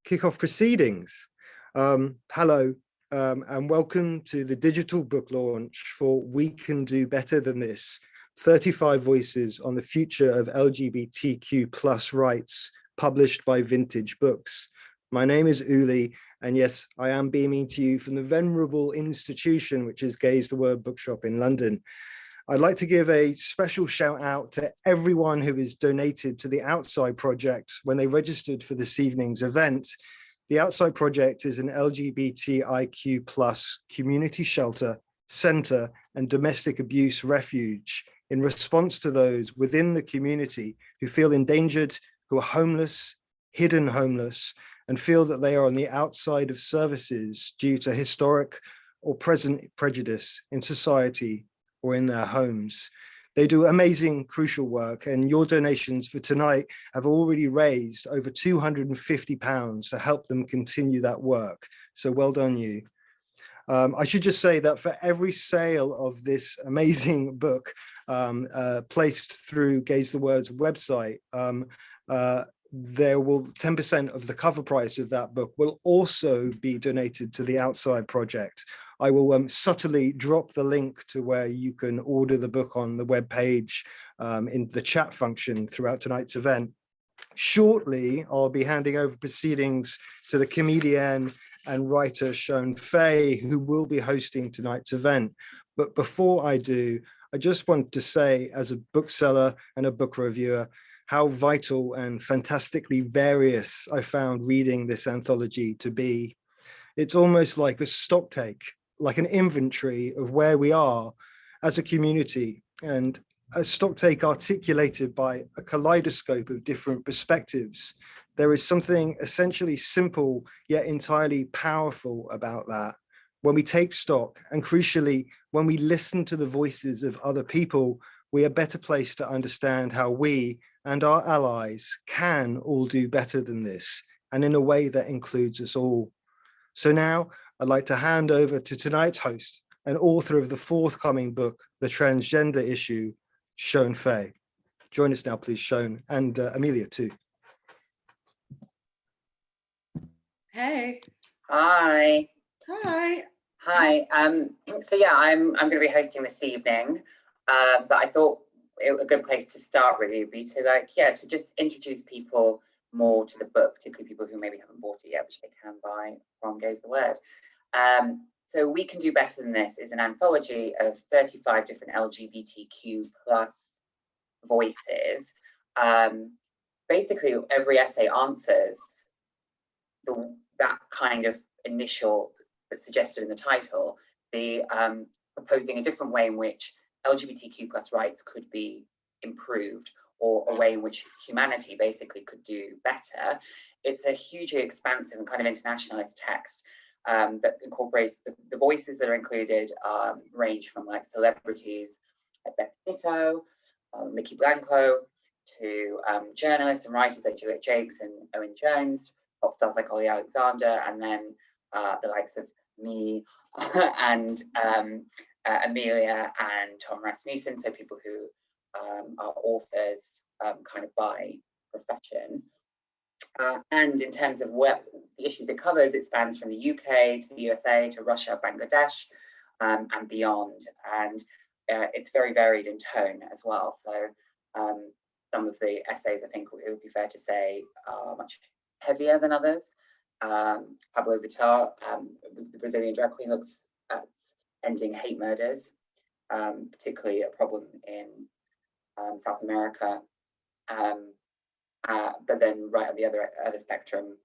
kick off proceedings. Hello, and welcome to the digital book launch for We Can Do Better Than This, 35 Voices on the Future of LGBTQ plus Rights, published by Vintage Books. My name is Uli, and yes, I am beaming to you from the venerable institution, which is Gaze the Word Bookshop in London. I'd like to give a special shout out to everyone who has donated to the Outside Project when they registered for this evening's event. The Outside Project is an LGBTIQ plus community shelter, center, and domestic abuse refuge in response to those within the community who feel endangered, who are homeless, hidden homeless, and feel that they are on the outside of services due to historic or present prejudice in society or in their homes. They do amazing, crucial work, and your donations for tonight have already raised over £250 to help them continue that work. So well done you. I should just say that for every sale of this amazing book placed through Gaze the Word's website, there will 10% of the cover price of that book will also be donated to the Outside Project. I will subtly drop the link to where you can order the book on the webpage in the chat function throughout tonight's event. Shortly, I'll be handing over proceedings to the comedian and writer Shon Faye, who will be hosting tonight's event. But before I do, I just want to say, as a bookseller and a book reviewer, how vital and fantastically various I found reading this anthology to be. It's almost like a stocktake, like an inventory of where we are as a community, and a stocktake articulated by a kaleidoscope of different perspectives. There is something essentially simple yet entirely powerful about that. When we take stock, and crucially, when we listen to the voices of other people, we are better placed to understand how we and our allies can all do better than this, and in a way that includes us all. So now I'd like to hand over to tonight's host and author of the forthcoming book, The Transgender Issue, Shon Faye. Join us now, please, Shon, and Amelia too. Hey. Hi. Hi. Hi. So yeah, I'm going to be hosting this evening, but I thought a good place to start really would be to just introduce people more to the book, particularly people who maybe haven't bought it yet, which they can buy from Gaze the Word. So We Can Do Better Than This is an anthology of 35 different LGBTQ plus voices. Basically, every essay answers that kind of initial suggested in the title, the proposing a different way in which LGBTQ plus rights could be improved, or a way in which humanity basically could do better. It's a hugely expansive and kind of internationalized text that incorporates the voices that are included range from like celebrities like Beth Ditto, Mickey Blanco, to journalists and writers like Juliet Jakes and Owen Jones, pop stars like Ollie Alexander, and then the likes of me and Amelia and Tom Rasmussen, so people who are authors kind of by profession. And in terms of what the issues it covers, it spans from the UK to the USA to Russia, Bangladesh, and beyond. And it's very varied in tone as well. So some of the essays, I think it would be fair to say, are much heavier than others. Pablo Vittar, the Brazilian drag queen, looks at ending hate murders, particularly a problem in South America. But then right on the other spectrum,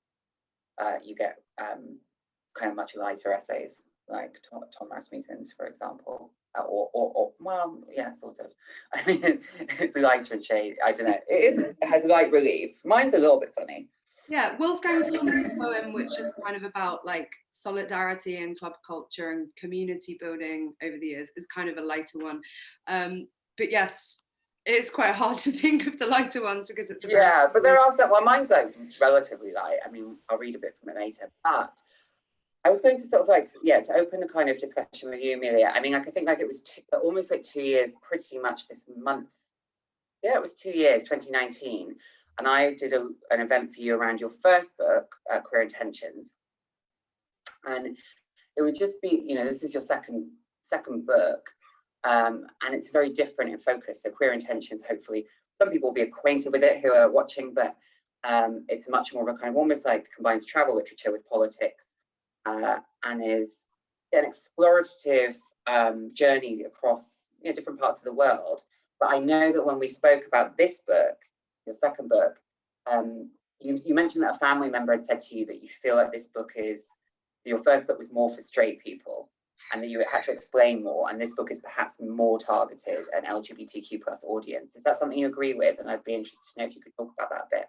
you get kind of much lighter essays like Tom Rasmussen's, for example, or well, yeah, sort of. I mean, it's lighter in shade. I don't know. It has light relief. Mine's a little bit funny. Yeah, Wolfgang's poem, which is kind of about like solidarity and club culture and community building over the years, is kind of a lighter one. But yes, it's quite hard to think of the lighter ones because it's but there are some. Well, mine's like relatively light. I mean, I'll read a bit from it later. But I was going to sort of like to open a kind of discussion with you, Amelia. I mean, like I think like it was almost like 2 years, pretty much this month. Yeah, it was 2 years, 2019. And I did an event for you around your first book, Queer Intentions. And it would just be, you know, this is your second book, and it's very different in focus. So Queer Intentions, hopefully some people will be acquainted with it who are watching, but it's much more of a kind of almost like combines travel literature with politics, and is an explorative journey across, you know, different parts of the world. But I know that when we spoke about this book, your second book, you mentioned that a family member had said to you that you feel like this book is, your first book was more for straight people, and that you had to explain more, and this book is perhaps more targeted an LGBTQ plus audience. Is that something you agree with? And I'd be interested to know if you could talk about that a bit.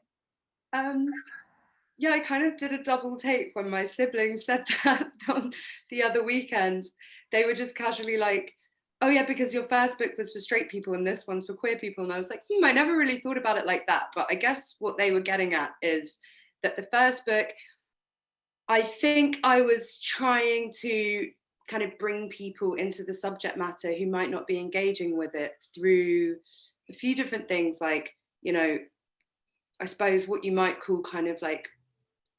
Yeah, I kind of did a double take when my siblings said that on the other weekend. They were just casually like, oh yeah, because your first book was for straight people and this one's for queer people. And I was like, I never really thought about it like that. But I guess what they were getting at is that the first book, I think I was trying to kind of bring people into the subject matter who might not be engaging with it through a few different things, like, you know, I suppose what you might call kind of like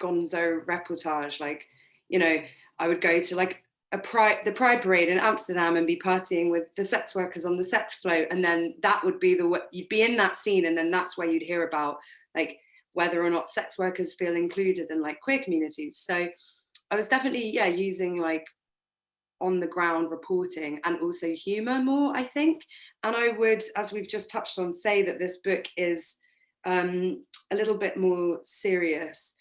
gonzo reportage. Like, you know, I would go to like the Pride Parade in Amsterdam and be partying with the sex workers on the sex float, and then that would be you'd be in that scene, and then that's where you'd hear about like whether or not sex workers feel included in like queer communities. So I was definitely, yeah, using like on the ground reporting and also humor more, I think. And I would, as we've just touched on, say that this book is a little bit more serious.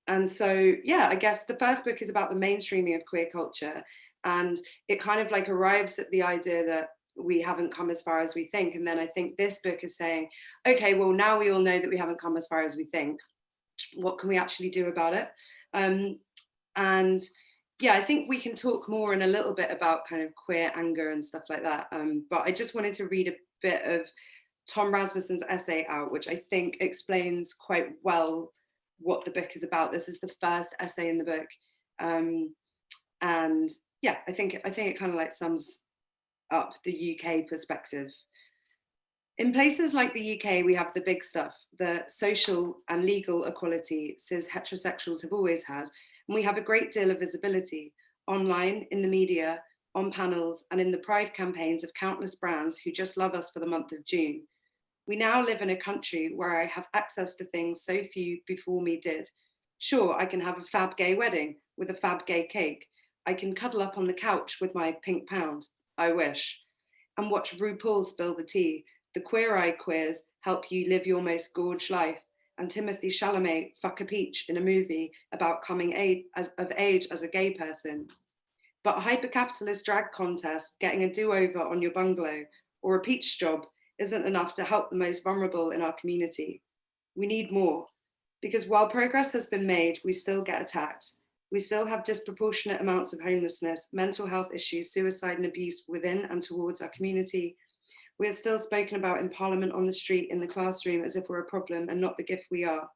And so, yeah, I guess the first book is about the mainstreaming of queer culture, and it kind of like arrives at the idea that we haven't come as far as we think. And then I think this book is saying, okay, well, now we all know that we haven't come as far as we think. What can we actually do about it? And yeah, I think we can talk more in a little bit about kind of queer anger and stuff like that. But I just wanted to read a bit of Tom Rasmussen's essay out, which I think explains quite well what the book is about. This is the first essay in the book. And yeah, I think it kind of like sums up the UK perspective. In places like the UK, we have the big stuff, the social and legal equality cis heterosexuals have always had, and we have a great deal of visibility online, in the media, on panels, and in the pride campaigns of countless brands who just love us for the month of June. We now live in a country where I have access to things so few before me did. Sure, I can have a fab gay wedding with a fab gay cake. I can cuddle up on the couch with my pink pound, I wish, and watch RuPaul spill the tea. The Queer Eye queers help you live your most gorge life, and Timothy Chalamet fuck a peach in a movie about coming of age as a gay person. But a hyper-capitalist drag contest, getting a do-over on your bungalow, or a peach job isn't enough to help the most vulnerable in our community. We need more, because while progress has been made, we still get attacked. We still have disproportionate amounts of homelessness, mental health issues, suicide and abuse within and towards our community. We are still spoken about in Parliament, on the street, in the classroom, as if we're a problem and not the gift we are.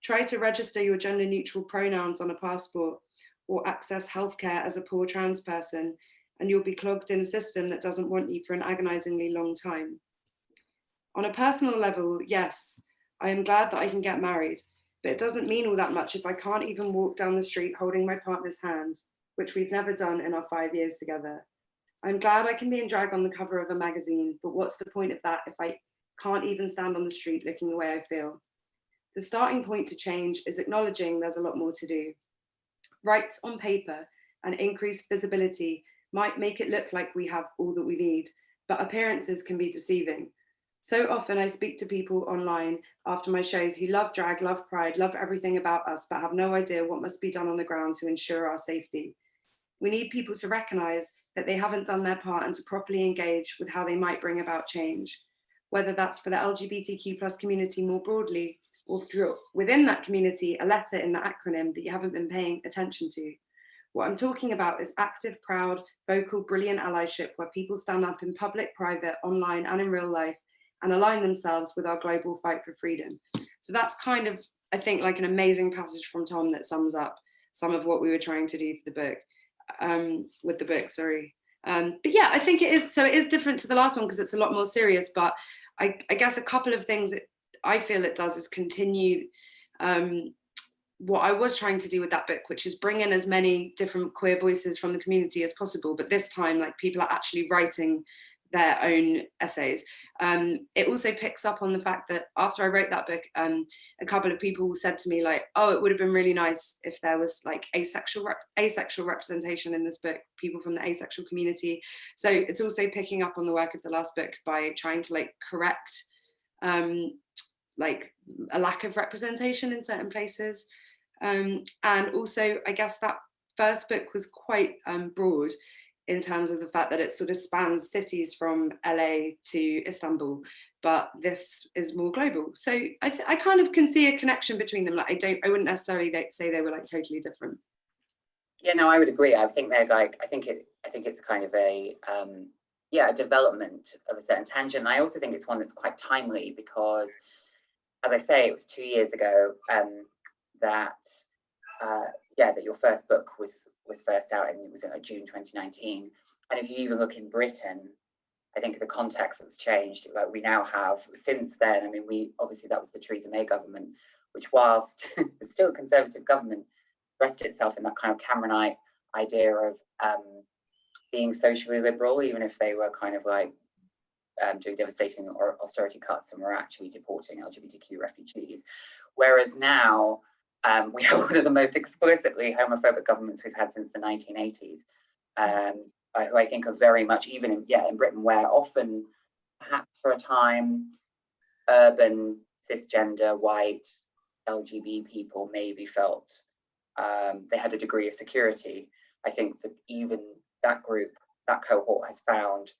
Try to register your gender neutral pronouns on a passport or access healthcare as a poor trans person, and you'll be clogged in a system that doesn't want you for an agonizingly long time. On a personal level, yes, I am glad that I can get married, but it doesn't mean all that much if I can't even walk down the street holding my partner's hand, which we've never done in our 5 years together. I'm glad I can be in drag on the cover of a magazine, but what's the point of that if I can't even stand on the street looking the way I feel? The starting point to change is acknowledging there's a lot more to do. Rights on paper and increased visibility might make it look like we have all that we need, but appearances can be deceiving. So often I speak to people online after my shows who love drag, love pride, love everything about us, but have no idea what must be done on the ground to ensure our safety. We need people to recognise that they haven't done their part and to properly engage with how they might bring about change, whether that's for the LGBTQ plus community more broadly, or through within that community, a letter in the acronym that you haven't been paying attention to. What I'm talking about is active, proud, vocal, brilliant allyship where people stand up in public, private, online, and in real life and align themselves with our global fight for freedom. So that's kind of, I think, like an amazing passage from Tom that sums up some of what we were trying to do for the book. But yeah, I think it is different to the last one because it's a lot more serious, but I guess a couple of things that I feel it does is continue what I was trying to do with that book, which is bring in as many different queer voices from the community as possible, but this time like people are actually writing their own essays. It also picks up on the fact that after I wrote that book, a couple of people said to me like, oh, it would have been really nice if there was like asexual representation in this book, people from the asexual community. So it's also picking up on the work of the last book by trying to like correct like a lack of representation in certain places. And also, I guess that first book was quite broad in terms of the fact that it sort of spans cities from LA to Istanbul, but this is more global. So I kind of can see a connection between them. Like I wouldn't necessarily say they were like totally different. Yeah, no, I would agree. I think they're like, I think it's kind of a a development of a certain tangent. I also think it's one that's quite timely because, as I say, it was 2 years ago that your first book was first out, and it was in like June 2019. And if you even look in Britain, I think the context has changed. Like we now have, since then, I mean, obviously that was the Theresa May government, which whilst it's still a Conservative government, rested itself in that kind of Cameronite idea of being socially liberal, even if they were kind of like doing devastating or austerity cuts and were actually deporting LGBTQ refugees. Whereas now, we have one of the most explicitly homophobic governments we've had since the 1980s, who I think are very much, even in Britain, where often, perhaps for a time, urban, cisgender, white, LGBT people maybe felt they had a degree of security. I think that even that group, that cohort has found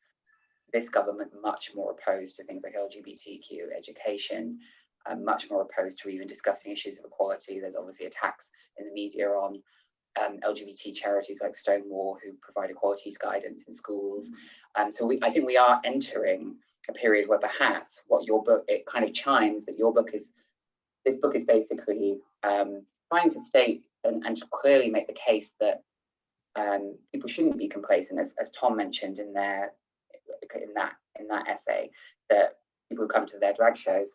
this government much more opposed to things like LGBTQ education, much more opposed to even discussing issues of equality. There's obviously attacks in the media on LGBT charities like Stonewall, who provide equalities guidance in schools. So I think we are entering a period where perhaps what your book, it kind of chimes that this book is basically trying to state and clearly make the case that people shouldn't be complacent, as Tom mentioned in that essay, that people who come to their drag shows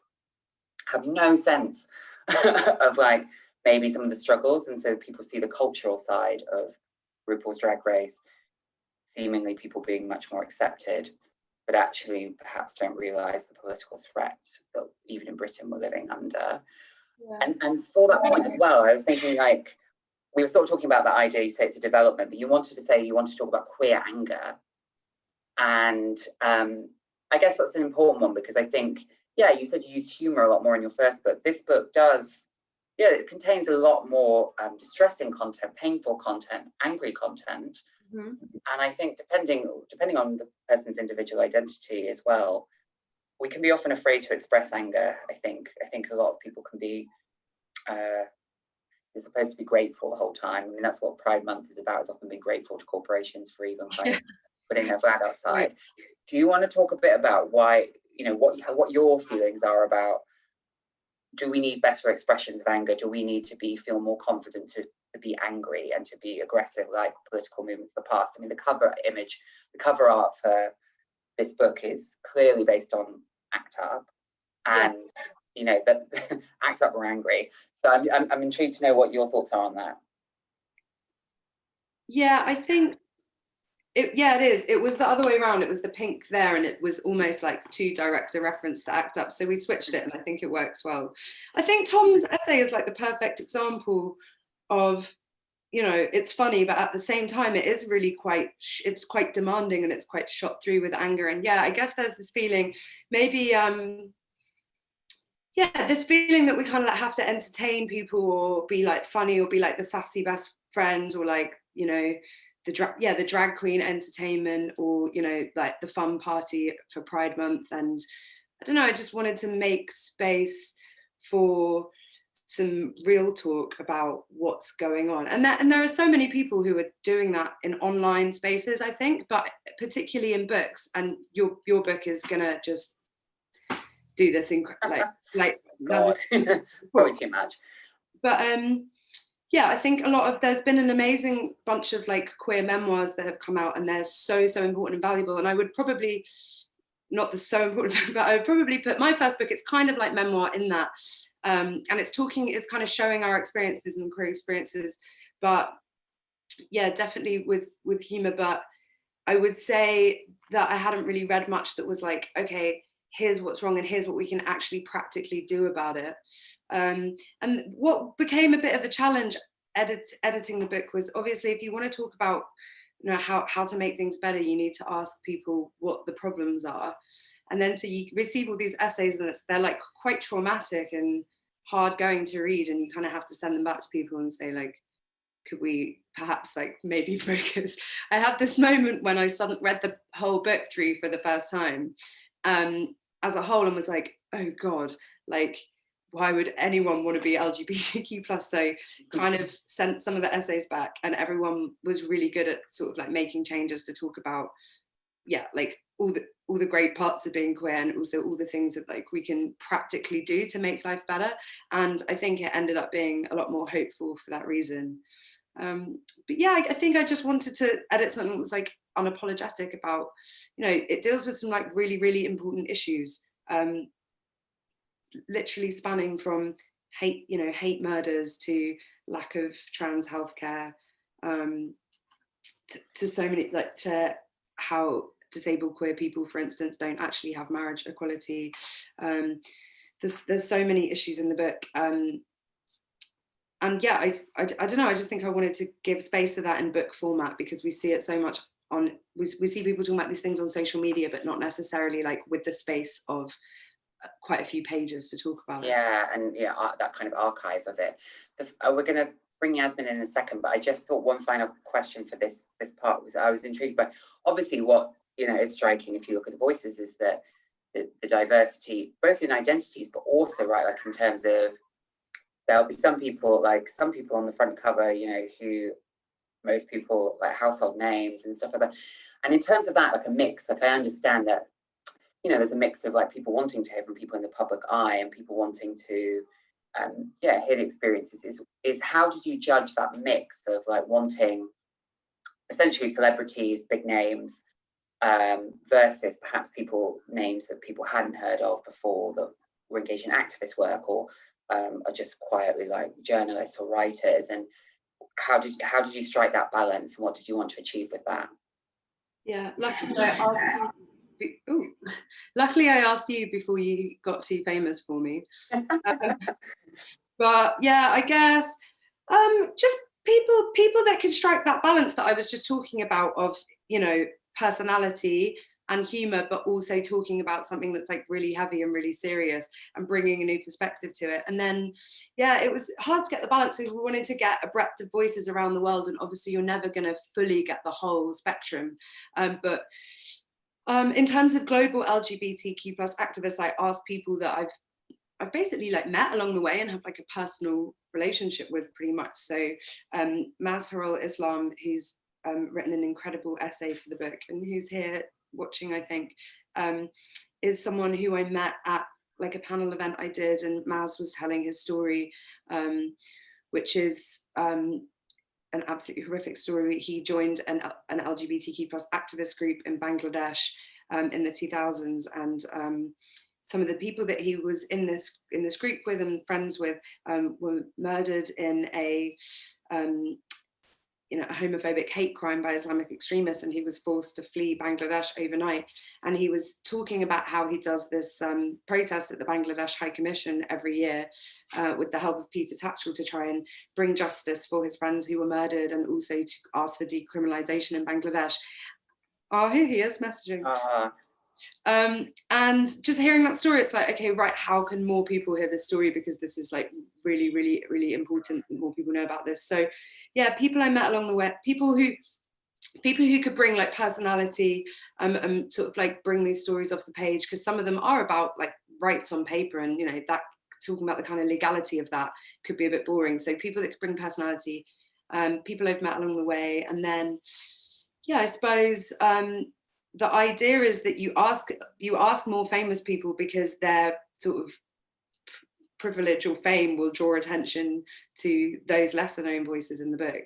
have no sense of like maybe some of the struggles, and so people see the cultural side of RuPaul's Drag Race, seemingly people being much more accepted, but actually perhaps don't realise the political threat that even in Britain we're living under. Yeah. And for that point as well, I was thinking like, we were sort of talking about that idea, you say it's a development, but you wanted to talk about queer anger. And I guess that's an important one because I think, you said you used humour a lot more in your first book. This book does, it contains a lot more distressing content, painful content, angry content. Mm-hmm. And I think depending on the person's individual identity as well, we can be often afraid to express anger. I think a lot of people can be, you're supposed to be grateful the whole time. I mean, that's what Pride Month is about, is often being grateful to corporations for even kind of putting their flag outside. Do you want to talk a bit about why, what your feelings are about, do we need better expressions of anger? Do we need to feel more confident to be angry and to be aggressive like political movements of the past? I mean, the cover art for this book is clearly based on ACT UP, and that ACT UP were angry. So I'm intrigued to know what your thoughts are on that. Yeah, I think it is. It was the other way around. It was the pink there, and it was almost like too direct a reference to ACT UP. So we switched it, and I think it works well. I think Tom's essay is like the perfect example of, it's funny, but at the same time, it is really it's quite demanding, and it's quite shot through with anger. And I guess there's this feeling, maybe, this feeling that we kind of like have to entertain people or be like funny or be like the sassy best friend or like, the drag queen entertainment or, like the fun party for Pride Month. And I don't know, I just wanted to make space for some real talk about what's going on. And there are so many people who are doing that in online spaces, I think, but particularly in books. And your book is gonna just do this like God. Probably too much. But I think there's been an amazing bunch of like queer memoirs that have come out, and they're so important and valuable. And I would probably not the so important book, but I would probably put my first book, it's kind of like memoir in that. And it's kind of showing our experiences and queer experiences, but yeah, definitely with humor. But I would say that I hadn't really read much that was like, okay, here's what's wrong and here's what we can actually practically do about it. And what became a bit of a challenge editing the book was, obviously, if you want to talk about, you know, how to make things better, you need to ask people what the problems are. And then so you receive all these essays and they're like quite traumatic and hard going to read, and you kind of have to send them back to people and say, like, could we perhaps like maybe focus? I had this moment when I suddenly read the whole book through for the first time as a whole, and was like, oh God, like, why would anyone want to be LGBTQ plus? So kind of sent some of the essays back, and everyone was really good at sort of like making changes to talk about, yeah, like all the great parts of being queer, and also all the things that like we can practically do to make life better. And I think it ended up being a lot more hopeful for that reason. But yeah, I think I just wanted to edit something that was like unapologetic about, you know, it deals with some like really, really important issues, literally spanning from hate, you know, hate murders to lack of trans healthcare, to so many, like, to how disabled queer people, for instance, don't actually have marriage equality. There's so many issues in the book. And yeah, I don't know, I just think I wanted to give space to that in book format, because we see it so much on, we see people talking about these things on social media, but not necessarily like with the space of quite a few pages to talk about it. Yeah, and yeah, that kind of archive of it. We're going to bring Yasmin in a second, but I just thought one final question for this part was, I was intrigued by, obviously what, you know, is striking if you look at the voices is that the diversity, both in identities, but also, right, like in terms of, there'll be some people on the front cover, you know, who most people like household names and stuff like that. And in terms of that, like a mix, like I understand that, you know, there's a mix of like people wanting to hear from people in the public eye and people wanting to, hear the experiences. Is how did you judge that mix of like wanting essentially celebrities, big names, versus perhaps names that people hadn't heard of before, that were engaged in activist work, or are just quietly like journalists or writers? And how did you strike that balance, and what did you want to achieve with that? Yeah, luckily I asked you before you got too famous for me. But yeah, I guess just people that can strike that balance that I was just talking about, of, you know, personality and humor, but also talking about something that's like really heavy and really serious, and bringing a new perspective to it. And then, yeah, it was hard to get the balance. So we wanted to get a breadth of voices around the world, and obviously you're never going to fully get the whole spectrum. But in terms of global LGBTQ plus activists, I asked people that I've basically like met along the way and have like a personal relationship with, pretty much. So Mazharul Islam, who's written an incredible essay for the book, and who's here watching, I think, is someone who I met at like a panel event I did, and Maz was telling his story, which is an absolutely horrific story. He joined an LGBTQ plus activist group in Bangladesh in the 2000s, and some of the people that he was in this group with and friends with were murdered in a a homophobic hate crime by Islamic extremists, and he was forced to flee Bangladesh overnight. And he was talking about how he does this protest at the Bangladesh High Commission every year with the help of Peter Tatchell, to try and bring justice for his friends who were murdered, and also to ask for decriminalization in Bangladesh. Oh, here he is messaging. And just hearing that story, it's like, okay, right, how can more people hear this story? Because this is like really, really, really important that more people know about this. So yeah, people I met along the way, people who could bring like personality and sort of like bring these stories off the page, because some of them are about like rights on paper, and you know, that talking about the kind of legality of that could be a bit boring. So people that could bring personality, people I've met along the way. And then yeah, I suppose the idea is that you ask more famous people, because their sort of privilege or fame will draw attention to those lesser known voices in the book,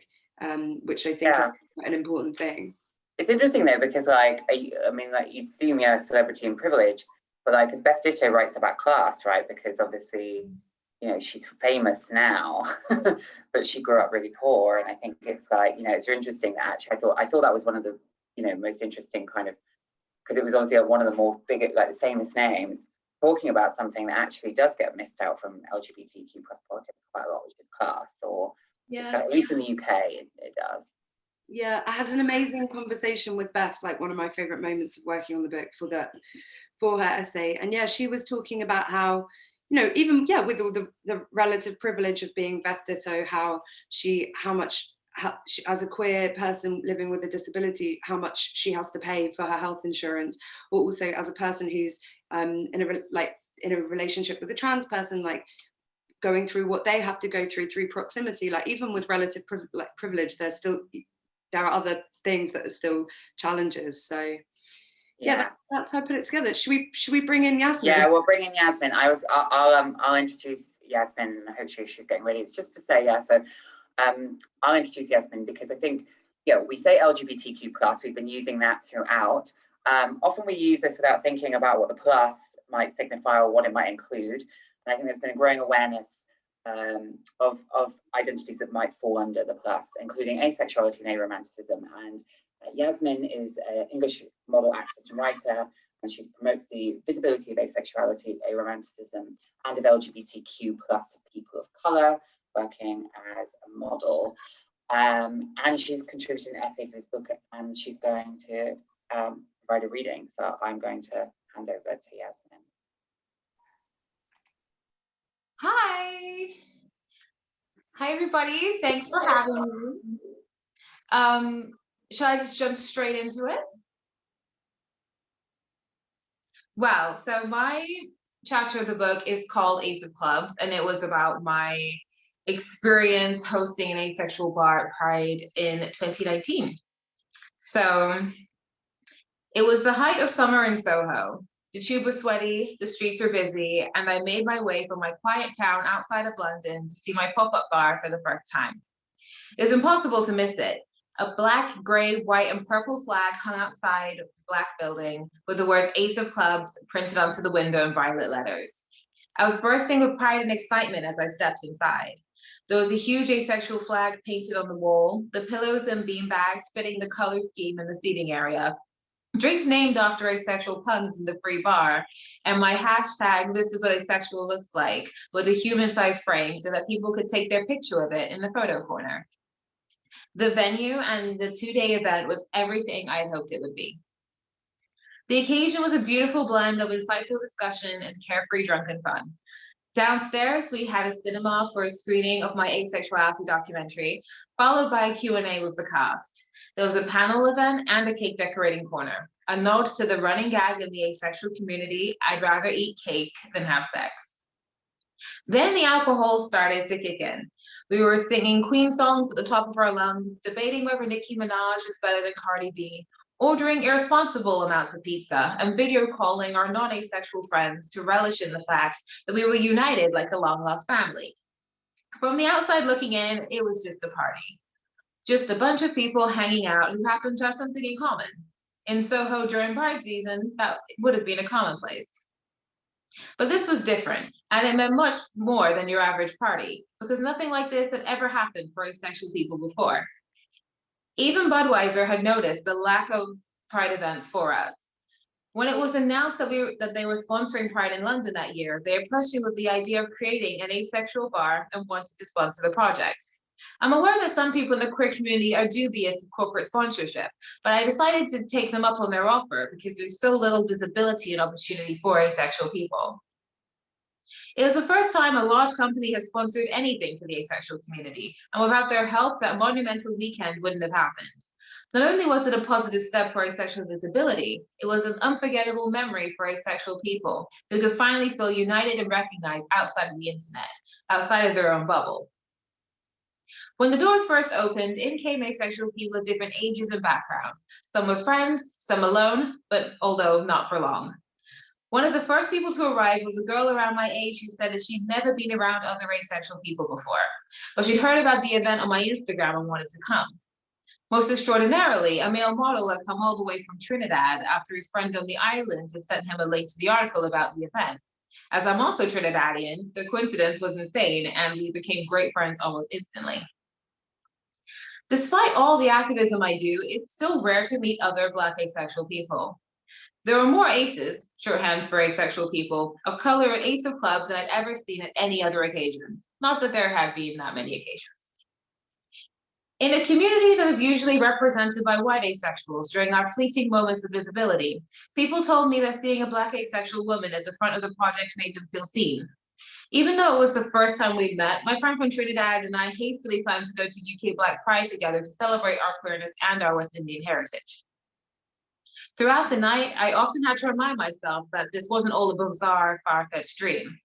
which I think is an important thing. It's interesting though, because like, I mean, like you'd assume you're a celebrity and privilege, but like, because Beth Ditto writes about class, right? Because obviously, you know, she's famous now, but she grew up really poor. And I think it's like, you know, it's interesting that actually I thought that was one of the, you know, most interesting kind of, because it was obviously one of the more big, like the famous names, talking about something that actually does get missed out from LGBTQ plus politics quite a lot, which is class, or at least in the UK, it does. Yeah, I had an amazing conversation with Beth, like one of my favorite moments of working on the book for her essay. And yeah, she was talking about how, you know, even with all the relative privilege of being Beth Ditto, how she, as a queer person living with a disability, how much she has to pay for her health insurance, or also as a person who's in a relationship with a trans person, like going through what they have to go through proximity. Like even with relative privilege, there are other things that are still challenges. So yeah, that's how I put it together. Should we bring in Yasmin? Yeah, we'll bring in Yasmin. I'll introduce Yasmin. Hopefully she's getting ready. It's just to say, so I'll introduce Yasmin because I think, we say LGBTQ plus. We've been using that throughout. Often we use this without thinking about what the plus might signify or what it might include. And I think there's been a growing awareness of identities that might fall under the plus, including asexuality and aromanticism. And Yasmin is an English model, actress and writer, and she promotes the visibility of asexuality, aromanticism, and of LGBTQ plus people of colour, working as a model. And she's contributed an essay for this book, and she's going to provide a reading. So I'm going to hand over to Yasmin. Hi everybody, thanks for having me. Shall I just jump straight into it? Well, so my chapter of the book is called Ace of Clubs, and it was about my experience hosting an asexual bar at Pride in 2019. So it was the height of summer in Soho. The tube was sweaty, the streets were busy, and I made my way from my quiet town outside of London to see my pop-up bar for the first time. It was impossible to miss it. A black, gray, white, and purple flag hung outside the black building with the words Ace of Clubs printed onto the window in violet letters. I was bursting with pride and excitement as I stepped inside. There was a huge asexual flag painted on the wall, the pillows and beanbags fitting the color scheme in the seating area, drinks named after asexual puns in the free bar, and my hashtag, this is what asexual looks like, with a human-sized frame so that people could take their picture of it in the photo corner. The venue and the two-day event was everything I had hoped it would be. The occasion was a beautiful blend of insightful discussion and carefree drunken fun. Downstairs, we had a cinema for a screening of my asexuality documentary, followed by a Q&A with the cast. There was a panel event and a cake decorating corner, a nod to the running gag in the asexual community, I'd rather eat cake than have sex. Then the alcohol started to kick in. We were singing Queen songs at the top of our lungs, debating whether Nicki Minaj was better than Cardi B, ordering irresponsible amounts of pizza, and video calling our non-asexual friends to relish in the fact that we were united like a long-lost family. From the outside looking in, it was just a party. Just a bunch of people hanging out who happened to have something in common. In Soho during Pride season, that would have been a commonplace. But this was different, and it meant much more than your average party, because nothing like this had ever happened for asexual people before. Even Budweiser had noticed the lack of Pride events for us. When it was announced that they were sponsoring Pride in London that year, they approached me with the idea of creating an asexual bar and wanted to sponsor the project. I'm aware that some people in the queer community are dubious of corporate sponsorship, but I decided to take them up on their offer because there's so little visibility and opportunity for asexual people. It was the first time a large company has sponsored anything for the asexual community, and without their help, that monumental weekend wouldn't have happened. Not only was it a positive step for asexual visibility, it was an unforgettable memory for asexual people who could finally feel united and recognized outside of the internet, outside of their own bubble. When the doors first opened, in came asexual people of different ages and backgrounds. Some were friends, some alone, but although not for long. One of the first people to arrive was a girl around my age who said that she'd never been around other asexual people before, but she'd heard about the event on my Instagram and wanted to come. Most extraordinarily, a male model had come all the way from Trinidad after his friend on the island had sent him a link to the article about the event. As I'm also Trinidadian, the coincidence was insane, and we became great friends almost instantly. Despite all the activism I do, it's still rare to meet other Black asexual people. There are more ACEs, shorthand for asexual people, of color at ACE of clubs than I'd ever seen at any other occasion. Not that there have been that many occasions. In a community that is usually represented by white asexuals during our fleeting moments of visibility, people told me that seeing a Black asexual woman at the front of the project made them feel seen. Even though it was the first time we'd met, my friend from Trinidad and I hastily planned to go to UK Black Pride together to celebrate our queerness and our West Indian heritage. Throughout the night, I often had to remind myself that this wasn't all a bizarre, far-fetched dream.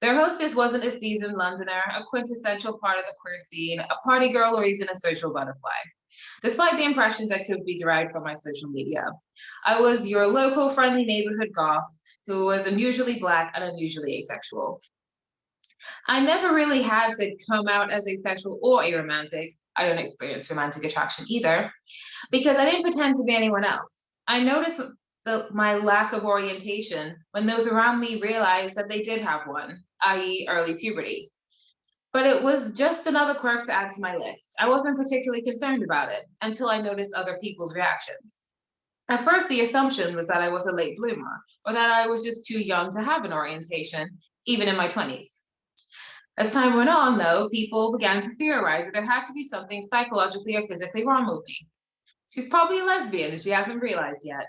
Their hostess wasn't a seasoned Londoner, a quintessential part of the queer scene, a party girl, or even a social butterfly. Despite the impressions that could be derived from my social media, I was your local friendly neighborhood goth who was unusually Black and unusually asexual. I never really had to come out as asexual or aromantic. I don't experience romantic attraction either, because I didn't pretend to be anyone else. I noticed my lack of orientation when those around me realized that they did have one, i.e. early puberty. But it was just another quirk to add to my list. I wasn't particularly concerned about it until I noticed other people's reactions. At first, the assumption was that I was a late bloomer, or that I was just too young to have an orientation, even in my 20s. As time went on, though, people began to theorize that there had to be something psychologically or physically wrong with me. She's probably a lesbian and she hasn't realized yet.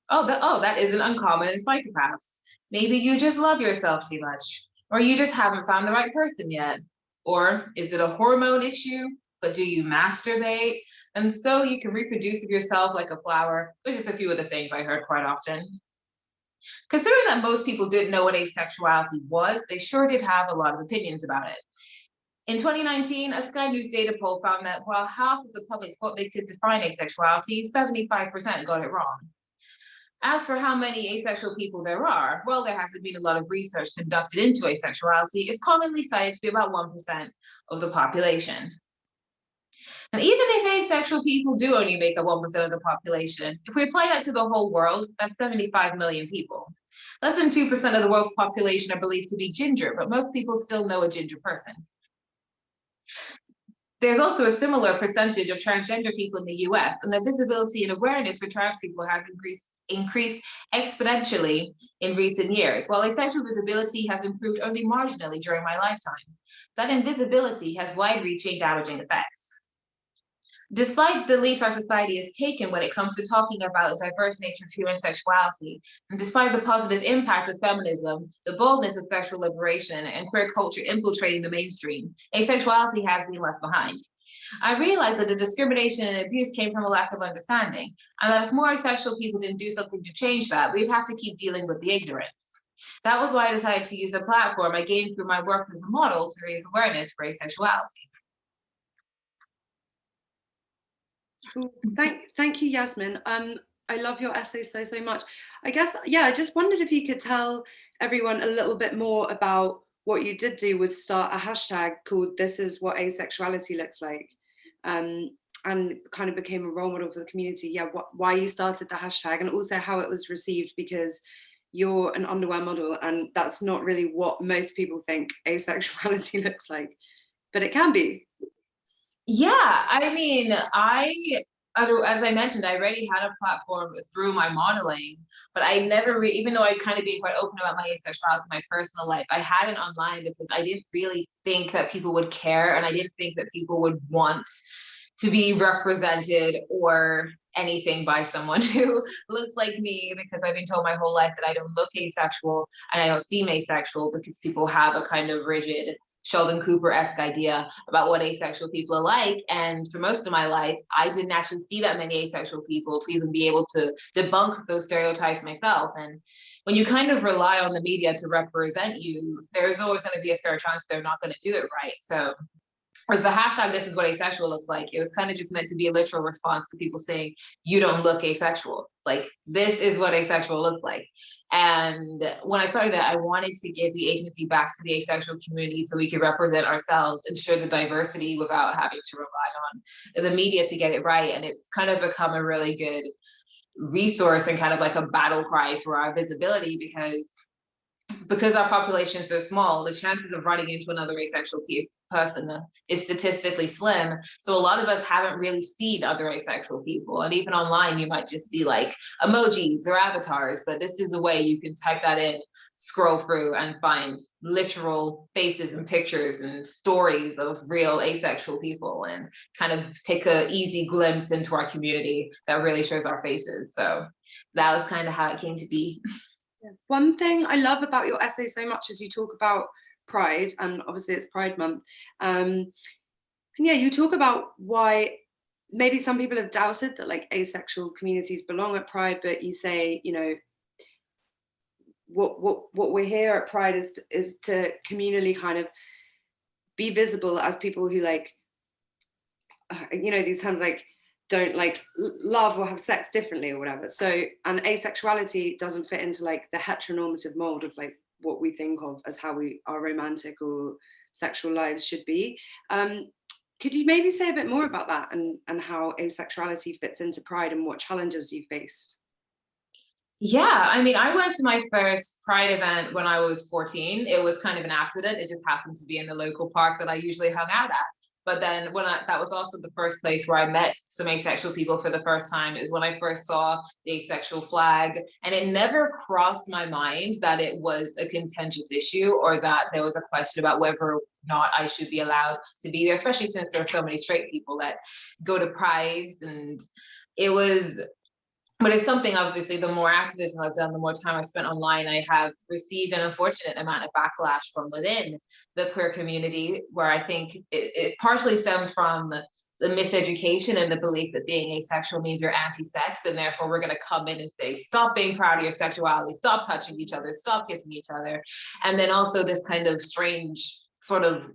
That isn't uncommon in psychopaths. Maybe you just love yourself too much, or you just haven't found the right person yet. Or is it a hormone issue? But do you masturbate? And so you can reproduce of yourself like a flower, which is a few of the things I heard quite often. Considering that most people didn't know what asexuality was, they sure did have a lot of opinions about it. In 2019, a Sky News data poll found that while half of the public thought they could define asexuality, 75% got it wrong. As for how many asexual people there are, well, there hasn't been a lot of research conducted into asexuality. It's commonly cited to be about 1% of the population. And even if asexual people do only make up 1% of the population, if we apply that to the whole world, that's 75 million people. Less than 2% of the world's population are believed to be ginger, but most people still know a ginger person. There's also a similar percentage of transgender people in the US, and the visibility and awareness for trans people has increased exponentially in recent years, while asexual visibility has improved only marginally during my lifetime. That invisibility has wide-reaching damaging effects. Despite the leaps our society has taken when it comes to talking about the diverse nature of human sexuality, and despite the positive impact of feminism, the boldness of sexual liberation, and queer culture infiltrating the mainstream, asexuality has been left behind. I realized that the discrimination and abuse came from a lack of understanding, and that if more asexual people didn't do something to change that, we'd have to keep dealing with the ignorance. That was why I decided to use a platform I gained through my work as a model to raise awareness for asexuality. Cool. Thank you, Yasmin. I love your essay so much. I guess, yeah, I just wondered if you could tell everyone a little bit more about what you did do was start a hashtag called "This is what asexuality looks like," and kind of became a role model for the community. Yeah, why you started the hashtag, and also how it was received, because you're an underwear model, and that's not really what most people think asexuality looks like, but it can be. Yeah, I mean, as I mentioned, I already had a platform through my modeling, but I never, even though I kind of been quite open about my asexuality in my personal life, I had it online because I didn't really think that people would care, and I didn't think that people would want to be represented or anything by someone who looks like me, because I've been told my whole life that I don't look asexual and I don't seem asexual because people have a kind of rigid Sheldon Cooper-esque idea about what asexual people are like. And for most of my life, I didn't actually see that many asexual people to even be able to debunk those stereotypes myself. And when you kind of rely on the media to represent you, there's always going to be a fair chance they're not going to do it right. So with the hashtag, "This is what asexual looks like," it was kind of just meant to be a literal response to people saying, "You don't look asexual." It's like, this is what asexual looks like. And when I started that, I wanted to give the agency back to the asexual community so we could represent ourselves and share the diversity without having to rely on the media to get it right. And it's kind of become a really good resource and kind of like a battle cry for our visibility, because our population is so small, the chances of running into another asexual person is statistically slim. So a lot of us haven't really seen other asexual people. And even online, you might just see like emojis or avatars, but this is a way you can type that in, scroll through and find literal faces and pictures and stories of real asexual people and kind of take an easy glimpse into our community that really shows our faces. So that was kind of how it came to be. One thing I love about your essay so much is you talk about Pride, and obviously it's Pride Month. And yeah, you talk about why maybe some people have doubted that like asexual communities belong at Pride, but you say, you know, what we're here at Pride is to communally kind of be visible as people who like, you know, these terms like don't like love or have sex differently or whatever. So, and asexuality doesn't fit into like the heteronormative mold of like what we think of as how our romantic or sexual lives should be. Could you maybe say a bit more about that and how asexuality fits into Pride and what challenges you faced? Yeah, I mean, I went to my first Pride event when I was 14. It was kind of an accident. It just happened to be in the local park that I usually hung out at. But then that was also the first place where I met some asexual people for the first time. It was when I first saw the asexual flag. And it never crossed my mind that it was a contentious issue or that there was a question about whether or not I should be allowed to be there, especially since there are so many straight people that go to prides. And but it's something, obviously, the more activism I've done, the more time I've spent online, I have received an unfortunate amount of backlash from within the queer community, where I think it partially stems from the miseducation and the belief that being asexual means you're anti-sex, and therefore we're going to come in and say, stop being proud of your sexuality, stop touching each other, stop kissing each other. And then also this kind of strange sort of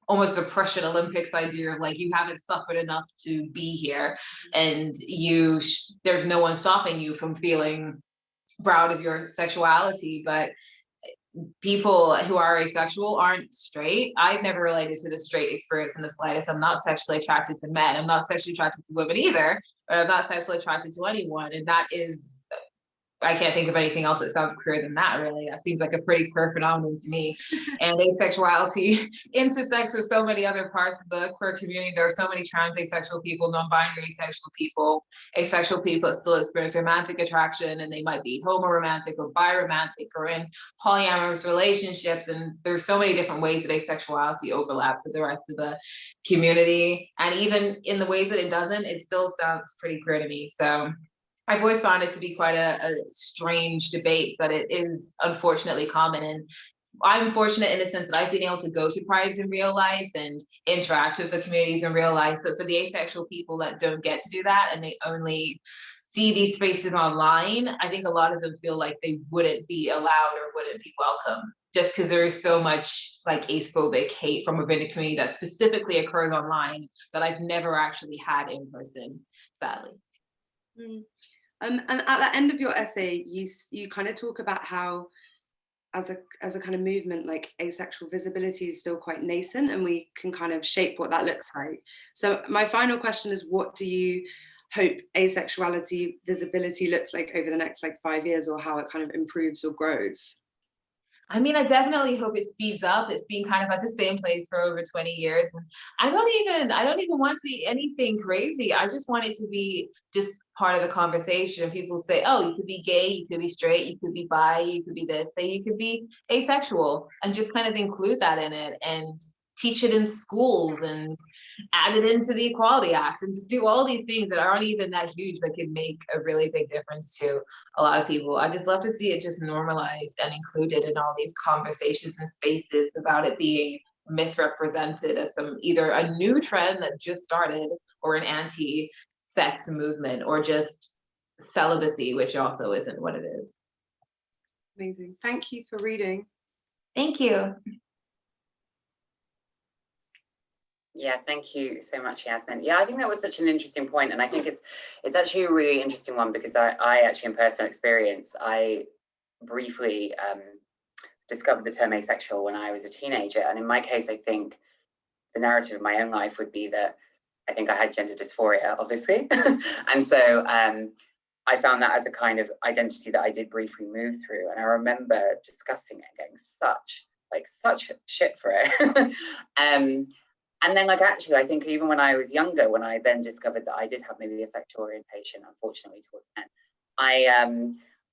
almost oppression Olympics idea of like, you haven't suffered enough to be here, and there's no one stopping you from feeling proud of your sexuality. But people who are asexual aren't straight. I've never related to the straight experience in the slightest. I'm not sexually attracted to men. I'm not sexually attracted to women either, but I'm not sexually attracted to anyone. And that is, I can't think of anything else that sounds queer than that, really. That seems like a pretty queer phenomenon to me. And asexuality intersects with so many other parts of the queer community. There are so many trans asexual people, non-binary asexual people, asexual people that still experience romantic attraction, and they might be homoromantic or biromantic or in polyamorous relationships. And there's so many different ways that asexuality overlaps with the rest of the community. And even in the ways that it doesn't, it still sounds pretty queer to me. So I've always found it to be quite a strange debate, but it is unfortunately common. And I'm fortunate in the sense that I've been able to go to prides in real life and interact with the communities in real life. But for the asexual people that don't get to do that and they only see these spaces online, I think a lot of them feel like they wouldn't be allowed or wouldn't be welcome, just because there is so much like acephobic hate from within the community that specifically occurs online that I've never actually had in person, sadly. And at the end of your essay, you kind of talk about how, as a kind of movement, like asexual visibility is still quite nascent, and we can kind of shape what that looks like. So my final question is, what do you hope asexuality visibility looks like over the next like 5 years, or how it kind of improves or grows? I mean, I definitely hope it speeds up. It's been kind of at the same place for over 20 years. And I don't even want to be anything crazy. I just want it to be just part of the conversation. People say, oh, you could be gay, you could be straight, you could be bi, you could be this, say you could be asexual, and just kind of include that in it and teach it in schools and add it into the Equality Act and just do all these things that aren't even that huge but can make a really big difference to a lot of people. I just love to see it just normalized and included in all these conversations and spaces about it being misrepresented as either a new trend that just started or an anti-sex movement or just celibacy, which also isn't what it is. Amazing. Thank you for reading. Thank you. Yeah, thank you so much, Yasmin. Yeah, I think that was such an interesting point, and I think it's actually a really interesting one because I actually, in personal experience, I briefly discovered the term asexual when I was a teenager. And in my case, I think the narrative of my own life would be that I think I had gender dysphoria, obviously. And so I found that as a kind of identity that I did briefly move through. And I remember discussing it and getting such shit for it. And then, like, actually, I think even when I was younger, when I then discovered that I did have maybe a sexual orientation, unfortunately, towards men,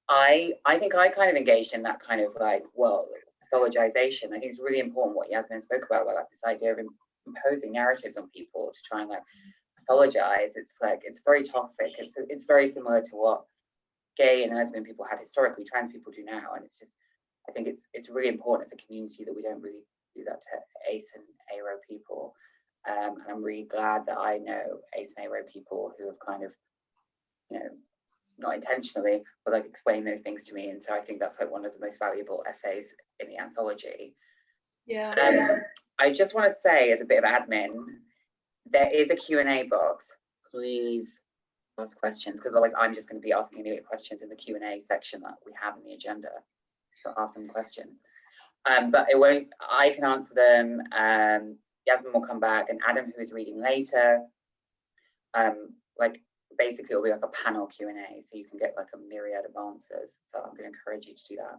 I think I kind of engaged in that kind of like, well, pathologization. I think it's really important what Yasmin spoke about, like this idea of imposing narratives on people to try and like pathologize. It's like, it's very toxic. It's very similar to what gay and lesbian people had historically, trans people do now. And it's just, I think it's really important as a community that we don't really do that to ace and aro people. And I'm really glad that I know ace and aro people who have kind of, you know, not intentionally, but like explain those things to me. And so I think that's like one of the most valuable essays in the anthology. Yeah. I just want to say, as a bit of admin, there is a Q&A box. Please ask questions, because otherwise I'm just going to be asking Amelia questions in the Q&A section that we have in the agenda. So ask some questions. But it won't, I can answer them. Yasmin will come back, and Adam, who is reading later, like basically it'll be like a panel Q&A, so you can get like a myriad of answers. So I'm going to encourage you to do that.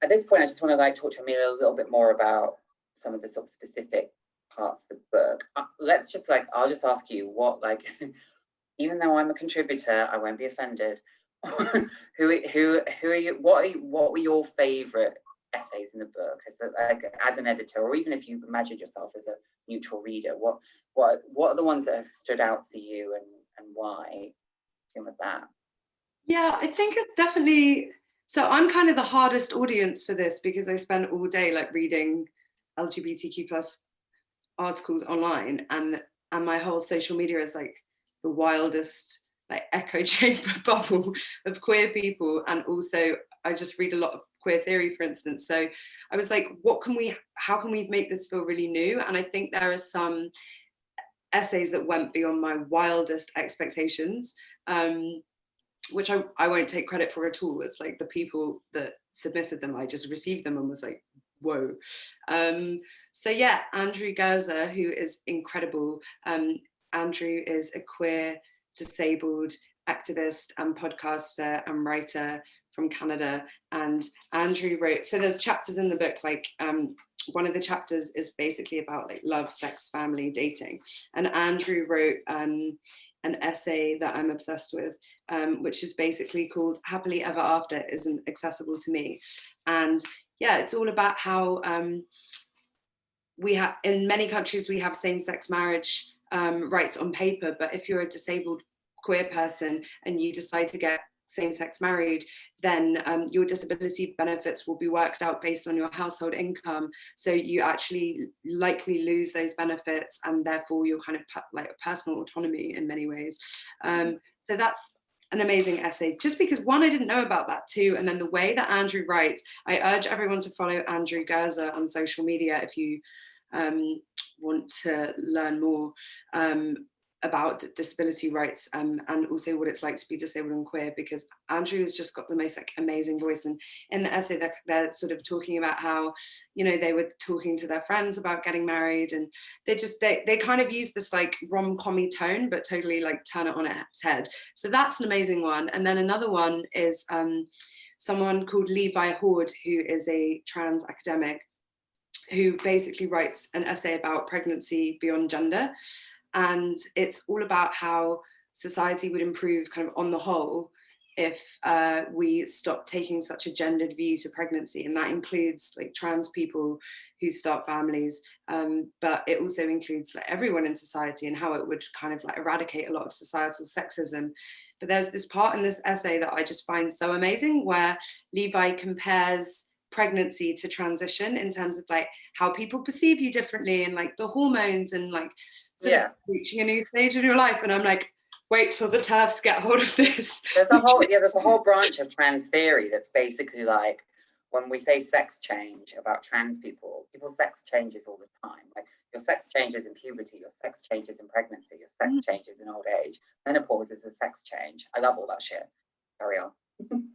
At this point, I just want to like talk to Amelia a little bit more about some of the sort of specific parts of the book. Let's just like, I'll just ask you what, like, even though I'm a contributor, I won't be offended. who are you? What were your favorite essays in the book as an editor, or even if you imagined yourself as a neutral reader? What are the ones that have stood out for you, and why? Begin with that. Yeah, I think it's definitely, so I'm kind of the hardest audience for this because I spend all day like reading LGBTQ plus articles online, and my whole social media is like the wildest like echo chamber bubble of queer people. And also I just read a lot of queer theory, for instance. So I was like, how can we make this feel really new? And I think there are some essays that went beyond my wildest expectations, which I won't take credit for at all. It's like the people that submitted them, I just received them and was like, whoa. So yeah, Andrew Gerzer, who is incredible. Andrew is a queer, disabled activist and podcaster and writer from Canada. And Andrew wrote, so there's chapters in the book, like one of the chapters is basically about like love, sex, family, dating. And Andrew wrote an essay that I'm obsessed with, which is basically called Happily Ever After Isn't Accessible to Me. And yeah, it's all about how we have, in many countries, we have same-sex marriage rights on paper, but if you're a disabled queer person and you decide to get same-sex married, then your disability benefits will be worked out based on your household income. So you actually likely lose those benefits, and therefore your kind of like personal autonomy in many ways. So that's an amazing essay, just because one, I didn't know about that too, and then the way that Andrew writes, I urge everyone to follow Andrew Gerzer on social media if you want to learn more about disability rights and also what it's like to be disabled and queer, because Andrew has just got the most like amazing voice. And in the essay they're sort of talking about how, you know, they were talking to their friends about getting married, and they kind of use this like rom-com-y tone but totally like turn it on its head. So that's an amazing one. And then another one is someone called Levi Horde, who is a trans academic who basically writes an essay about pregnancy beyond gender. And it's all about how society would improve kind of on the whole if we stop taking such a gendered view to pregnancy. And that includes like trans people who start families, but it also includes like everyone in society, and how it would kind of like eradicate a lot of societal sexism. But there's this part in this essay that I just find so amazing, where Levi compares pregnancy to transition in terms of like how people perceive you differently, and like the hormones, and like sort of reaching a new stage in your life. And I'm like, wait till the TERFs get hold of this. There's a whole branch of trans theory that's basically like, when we say sex change about trans people, people's sex changes all the time. Like your sex changes in puberty, your sex changes in pregnancy, your sex changes in old age. Menopause is a sex change. I love all that shit. Carry on.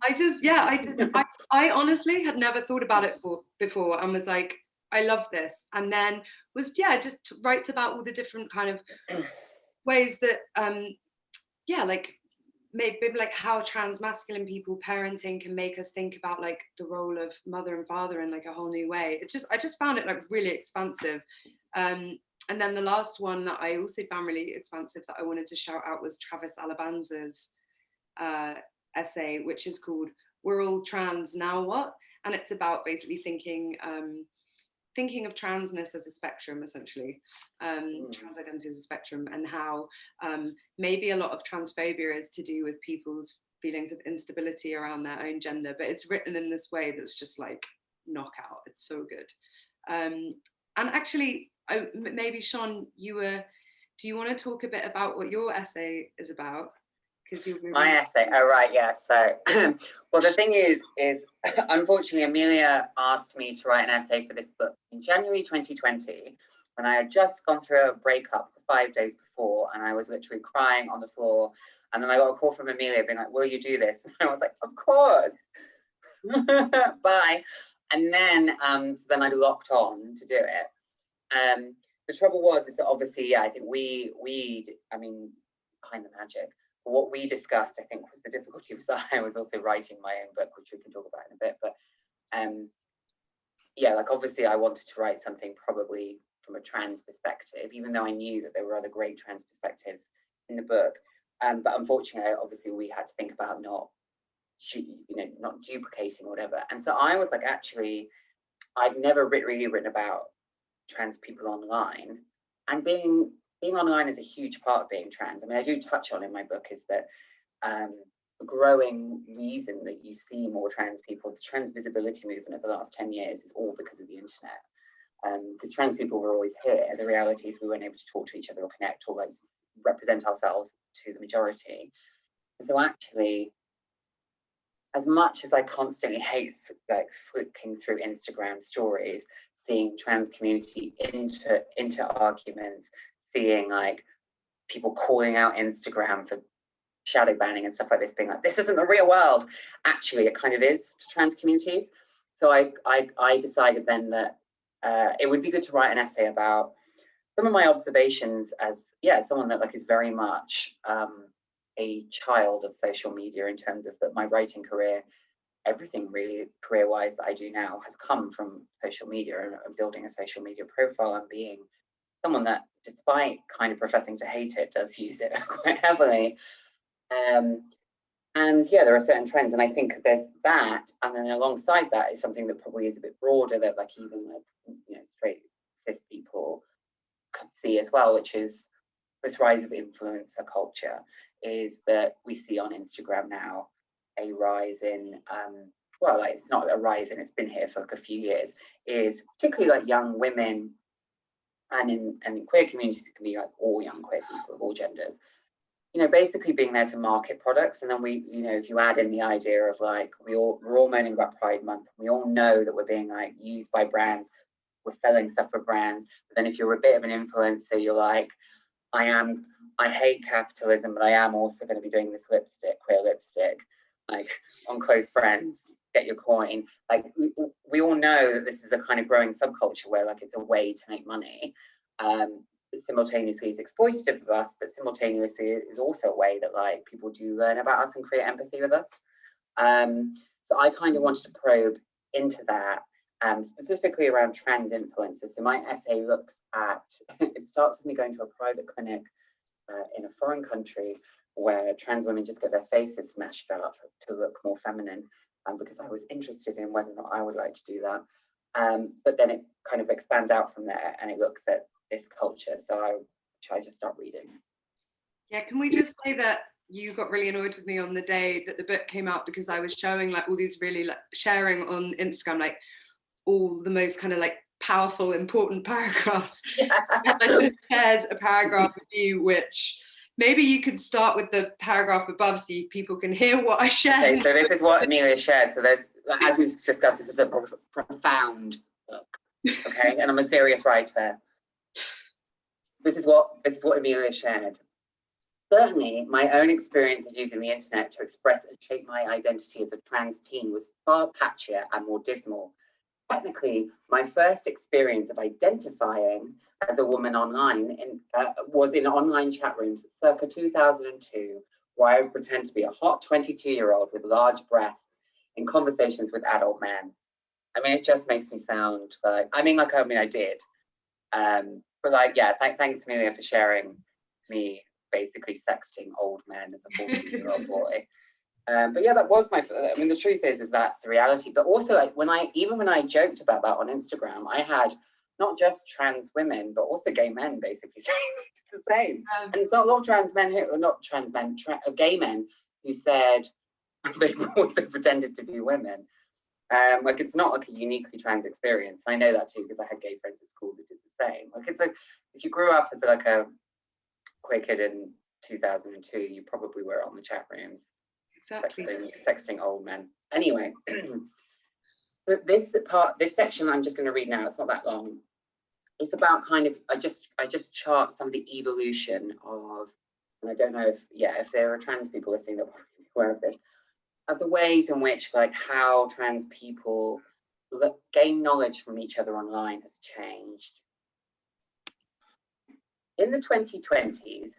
I just, yeah, I did. I honestly had never thought about it before and was like, I love this. And then was, yeah, just writes about all the different kind of ways that, yeah, like maybe like how trans masculine people parenting can make us think about like the role of mother and father in like a whole new way. I just found it like really expansive. And then the last one that I also found really expansive that I wanted to shout out was Travis Alabanza's essay, which is called "We're All Trans, Now What?" And it's about basically thinking of transness as a spectrum, essentially, trans identity as a spectrum, and how maybe a lot of transphobia is to do with people's feelings of instability around their own gender, but it's written in this way that's just like knockout. It's so good. And actually, maybe Shon, do you want to talk a bit about what your essay is about? My essay, oh right, yeah. So, well, the thing is unfortunately, Amelia asked me to write an essay for this book in January 2020, when I had just gone through a breakup 5 days before, and I was literally crying on the floor. And then I got a call from Amelia being like, "Will you do this?" And I was like, "Of course." Bye. And then, so then I locked on to do it. The trouble is that obviously, yeah, I think I mean, behind the magic. What we discussed, I think, was the difficulty was that I was also writing my own book, which we can talk about in a bit. But yeah, like obviously I wanted to write something probably from a trans perspective, even though I knew that there were other great trans perspectives in the book. But unfortunately, obviously we had to think about not duplicating or whatever. And so I was like, actually, I've never really written about trans people online, and being online is a huge part of being trans. I mean, I do touch on in my book is that a growing reason that you see more trans people, the trans visibility movement of the last 10 years is all because of the internet. Because trans people were always here. The reality is we weren't able to talk to each other or connect or like represent ourselves to the majority. And so actually, as much as I constantly hate like flicking through Instagram stories, seeing trans community into arguments, seeing like people calling out Instagram for shadow banning and stuff like this, being like, this isn't the real world. Actually, it kind of is to trans communities. So I decided then that it would be good to write an essay about some of my observations as, yeah, someone that like is very much a child of social media in terms of that my writing career, everything really career-wise that I do now has come from social media and building a social media profile and being someone that, despite kind of professing to hate it, does use it quite heavily. And yeah, there are certain trends, and I think there's that, and then alongside that is something that probably is a bit broader that like even like straight cis people could see as well, which is this rise of influencer culture. Is that we see on Instagram now a rise in well, like, it's not a rise in, it's been here for like a few years, is particularly like young women, and in queer communities it can be like all young queer people of all genders, basically being there to market products. And then we, if you add in the idea of like we're all moaning about Pride Month, we all know that we're being like used by brands, we're selling stuff for brands, but then if you're a bit of an influencer, you're like, I hate capitalism, but I am also going to be doing this queer lipstick, like on Close Friends, get your coin. Like we all know that this is a kind of growing subculture where like it's a way to make money. Simultaneously is exploitative of us, but simultaneously is also a way that like people do learn about us and create empathy with us. So I kind of wanted to probe into that, specifically around trans influencers. So my essay looks at, it starts with me going to a private clinic in a foreign country where trans women just get their faces smashed up to look more feminine, because I was interested in whether or not I would like to do that. But then it kind of expands out from there and it looks at this culture. So I try to start reading. Yeah, can we just say that you got really annoyed with me on the day that the book came out because I was showing like all these really like sharing on Instagram like all the most kind of like powerful, important paragraphs. Yeah. And I shared a paragraph with you, which maybe you could start with the paragraph above so people can hear what I shared. Okay, so this is what Amelia shared. So there's, as we've discussed, this is a profound book. Okay, and I'm a serious writer. This is what Amelia shared. Certainly, my own experience of using the internet to express and shape my identity as a trans teen was far patchier and more dismal. Technically, my first experience of identifying as a woman online was in online chat rooms circa 2002, where I would pretend to be a hot 22-year-old with large breasts in conversations with adult men. I mean, it just makes me sound like, I mean, I did. But like, yeah, thanks Amelia for sharing me basically sexting old men as a 14-year-old boy. But yeah, that was I mean, the truth is that's the reality. But also, like, even when I joked about that on Instagram, I had not just trans women, but also gay men basically saying the same. And it's not a lot of trans men who, or not trans men, gay men who said they also pretended to be women. Like, it's not like a uniquely trans experience. I know that too because I had gay friends at school that did the same. Like, it's like if you grew up as like a queer kid in 2002, you probably were on the chat rooms. Exactly. Sexting old men. Anyway, but this section I'm just going to read now, it's not that long. It's about kind of, I just chart some of the evolution of, and I don't know if there are trans people listening that will be aware of this, of the ways in which, like, how trans people gain knowledge from each other online has changed. In the 2020s,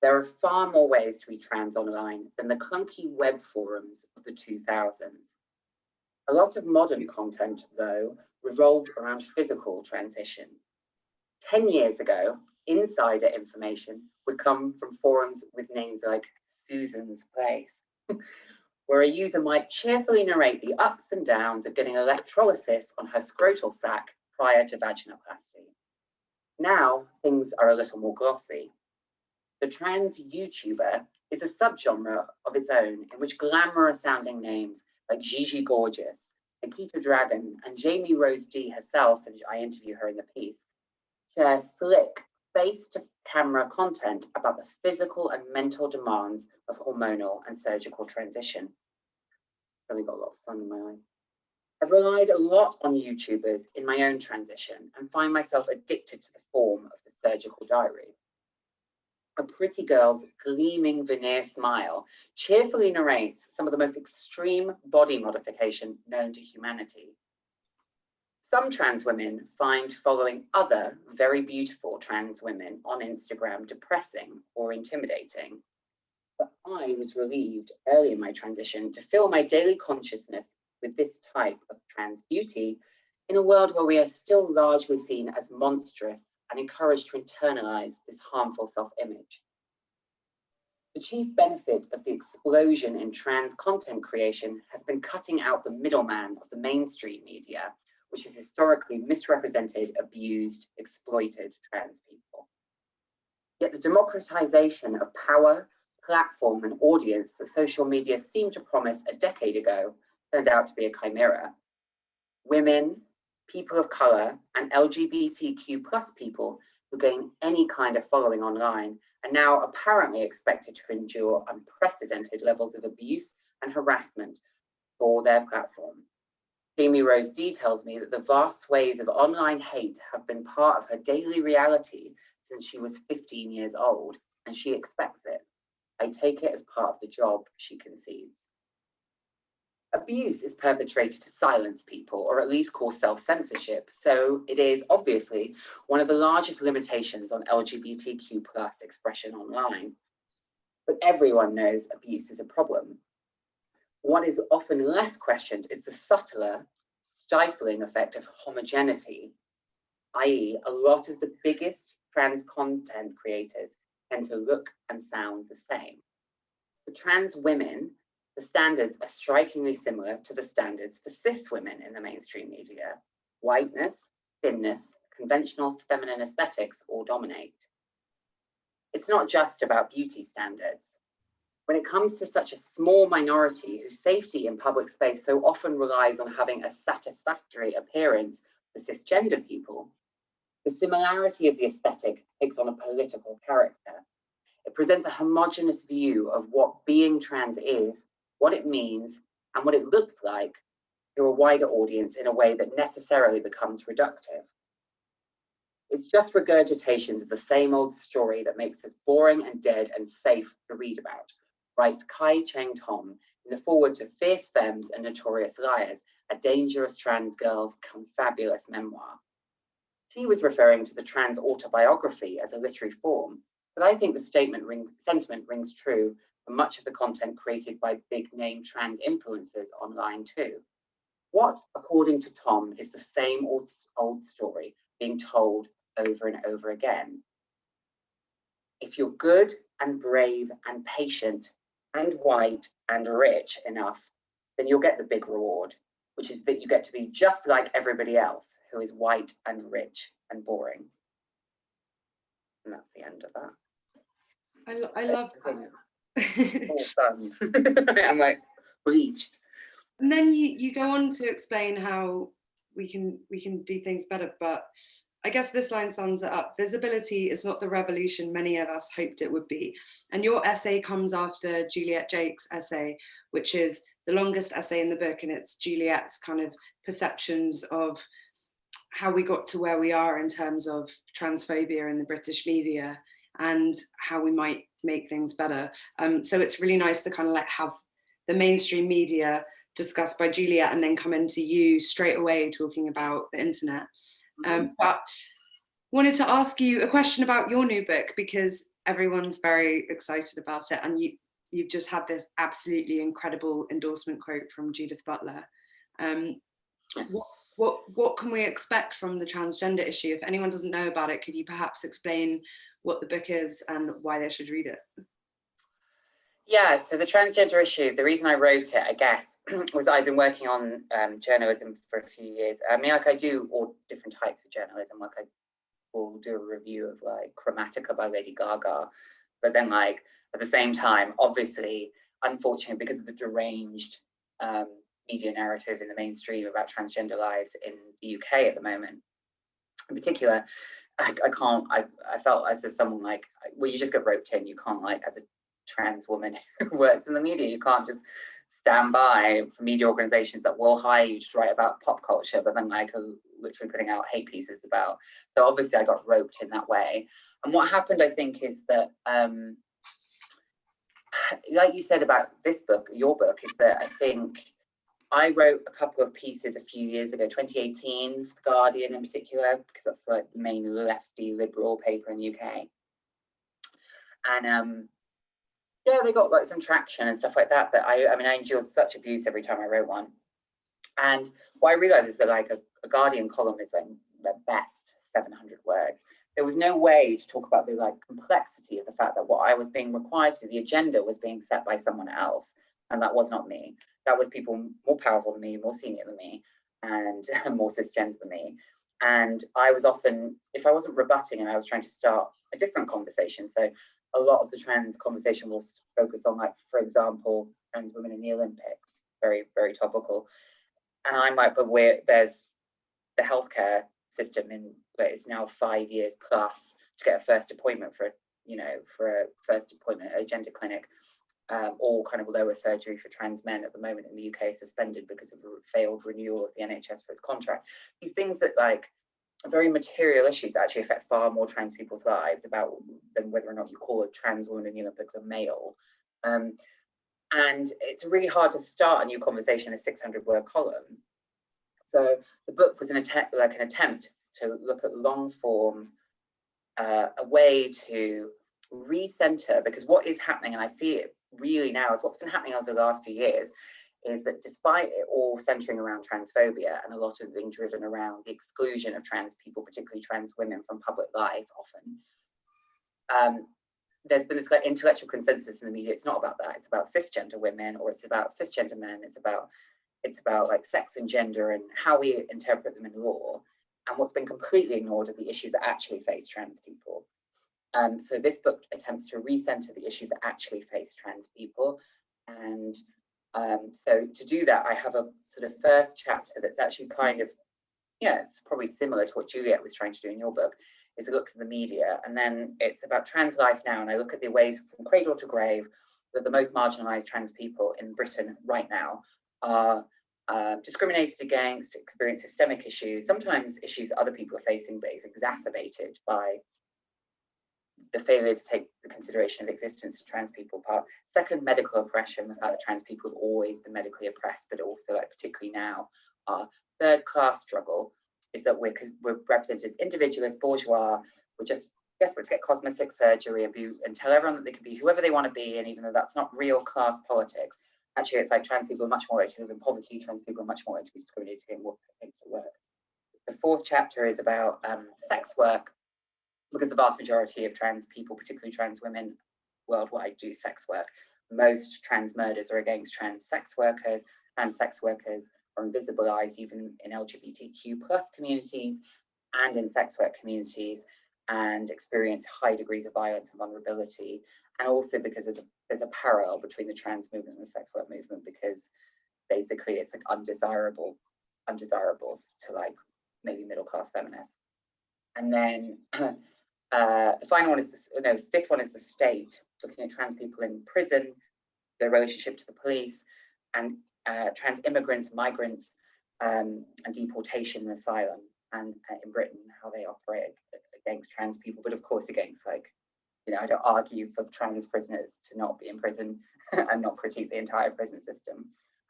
there are far more ways to be trans online than the clunky web forums of the 2000s. A lot of modern content, though, revolved around physical transition. 10 years ago, insider information would come from forums with names like Susan's Place, where a user might cheerfully narrate the ups and downs of getting electrolysis on her scrotal sac prior to vaginoplasty. Now, things are a little more glossy. The trans YouTuber is a subgenre of its own in which glamorous sounding names like Gigi Gorgeous, Nikita Dragon, and Jamie Rose D herself, and I interview her in the piece, share slick face-to-camera content about the physical and mental demands of hormonal and surgical transition. I've only got a lot of sun in my eyes. I've relied a lot on YouTubers in my own transition and find myself addicted to the form of the surgical diary. A pretty girl's gleaming veneer smile cheerfully narrates some of the most extreme body modification known to humanity. Some trans women find following other very beautiful trans women on Instagram depressing or intimidating. But I was relieved early in my transition to fill my daily consciousness with this type of trans beauty in a world where we are still largely seen as monstrous and encouraged to internalize this harmful self-image. The chief benefit of the explosion in trans content creation has been cutting out the middleman of the mainstream media, which has historically misrepresented, abused, exploited trans people. Yet the democratization of power, platform, and audience that social media seemed to promise a decade ago turned out to be a chimera. Women, people of color, and LGBTQ plus people who gain any kind of following online are now apparently expected to endure unprecedented levels of abuse and harassment for their platform. Jamie Rose D tells me that the vast swathes of online hate have been part of her daily reality since she was 15 years old, and she expects it. I take it as part of the job she concedes. Abuse is perpetrated to silence people, or at least cause self-censorship, so it is obviously one of the largest limitations on LGBTQ plus expression online. But everyone knows abuse is a problem. What is often less questioned is the subtler, stifling effect of homogeneity, i.e., a lot of the biggest trans content creators tend to look and sound the same. For trans women, the standards are strikingly similar to the standards for cis women in the mainstream media. Whiteness, thinness, conventional feminine aesthetics all dominate. It's not just about beauty standards. When it comes to such a small minority whose safety in public space so often relies on having a satisfactory appearance for cisgender people, the similarity of the aesthetic takes on a political character. It presents a homogeneous view of what being trans is, what it means, and what it looks like to a wider audience in a way that necessarily becomes reductive. It's just regurgitations of the same old story that makes us boring and dead and safe to read about, writes Kai Cheng Tom in the foreword to Fierce Femmes and Notorious Liars, a dangerous trans girl's confabulous memoir. He was referring to the trans autobiography as a literary form, but I think the sentiment rings true for much of the content created by big name trans influencers online too. What, according to Tom, is the same old story being told over and over again? If you're good and brave and patient and white and rich enough, then you'll get the big reward, which is that you get to be just like everybody else who is white and rich and boring. And that's the end of that. I love that. All done. I'm like bleached. And then you go on to explain how we can do things better, but I guess this line sums it up. Visibility is not the revolution many of us hoped it would be. And your essay comes after Juliet Jake's essay, which is the longest essay in the book, and it's Juliet's kind of perceptions of how we got to where we are in terms of transphobia in the British media and how we might make things better. So it's really nice to kind of like have the mainstream media discussed by Juliet and then come into you straight away talking about the internet. But wanted to ask you a question about your new book, because everyone's very excited about it, and you've just had this absolutely incredible endorsement quote from Judith Butler. What can we expect from the transgender issue? If anyone doesn't know about it, could you perhaps explain what the book is and why they should read it? Yeah, so the transgender issue, the reason I wrote it, I guess, was I've been working on journalism for a few years. I mean, like I do all different types of journalism, like I will do a review of like Chromatica by Lady Gaga, but then like at the same time, obviously, unfortunately, because of the deranged media narrative in the mainstream about transgender lives in the UK at the moment, in particular, I felt as someone like, well, you just get roped in, you can't like, as a trans woman who works in the media, you can't just stand by for media organizations that will hire you to write about pop culture, but then like are literally putting out hate pieces about. So obviously I got roped in that way. And what happened, I think, is that like you said about this book, your book, is that I think I wrote a couple of pieces a few years ago, 2018, for The Guardian in particular, because that's like the main lefty liberal paper in the UK. And yeah, they got like some traction and stuff like that, but I mean, I endured such abuse every time I wrote one. And what I realized is that like a Guardian column is like the best 700 words. There was no way to talk about the like complexity of the fact that what I was being required to, the agenda was being set by someone else, and that was not me. That was people more powerful than me, more senior than me, and more cisgender than me. And I was often, if I wasn't rebutting and I was trying to start a different conversation, so a lot of the trans conversation will focus on, like, for example, trans women in the Olympics, very, very topical. And I'm like, but there's the healthcare system in where it's now 5 years plus to get a first appointment for a first appointment at a gender clinic, or kind of lower surgery for trans men at the moment in the UK suspended because of a failed renewal of the NHS for its contract. These things that like very material issues that actually affect far more trans people's lives about than whether or not you call a trans woman in the Olympics a male. And it's really hard to start a new conversation in a 600-word column. So the book was an attempt to look at long form, a way to recenter, because what is happening, and I see it really now, is what's been happening over the last few years, is that despite it all centering around transphobia and a lot of it being driven around the exclusion of trans people, particularly trans women, from public life often, there's been this like intellectual consensus in the media. It's not about that. It's about cisgender women, or it's about cisgender men. It's about like sex and gender and how we interpret them in law. And what's been completely ignored are the issues that actually face trans people. So this book attempts to recenter the issues that actually face trans people. And so to do that, I have a sort of first chapter that's actually kind of, yeah, it's probably similar to what Juliet was trying to do in your book, is it looks at the media, and then it's about trans life now, and I look at the ways from cradle to grave that the most marginalised trans people in Britain right now are discriminated against, experience systemic issues, sometimes issues other people are facing, but is exacerbated by the failure to take the consideration of existence of trans people part. Second, medical oppression, the fact that trans people have always been medically oppressed, but also like particularly now are. Third, class struggle is that we're represented as individualist, bourgeois, we're just desperate to get cosmetic surgery and tell everyone that they can be whoever they want to be, and even though that's not real class politics, actually it's like trans people are much more likely to live in poverty, trans people are much more likely to be discriminated against at work. The fourth chapter is about sex work, because the vast majority of trans people, particularly trans women worldwide, do sex work. Most trans murders are against trans sex workers. Trans sex workers are invisibilized even in LGBTQ plus communities and in sex work communities, and experience high degrees of violence and vulnerability. And also because there's a parallel between the trans movement and the sex work movement, because basically it's like undesirables to like maybe middle class feminists. And then the final one is fifth one is the state, looking at trans people in prison, their relationship to the police, and trans immigrants, migrants, and deportation and asylum, and in Britain, how they operate against trans people, but of course against, like, you know, I don't argue for trans prisoners to not be in prison and not critique the entire prison system.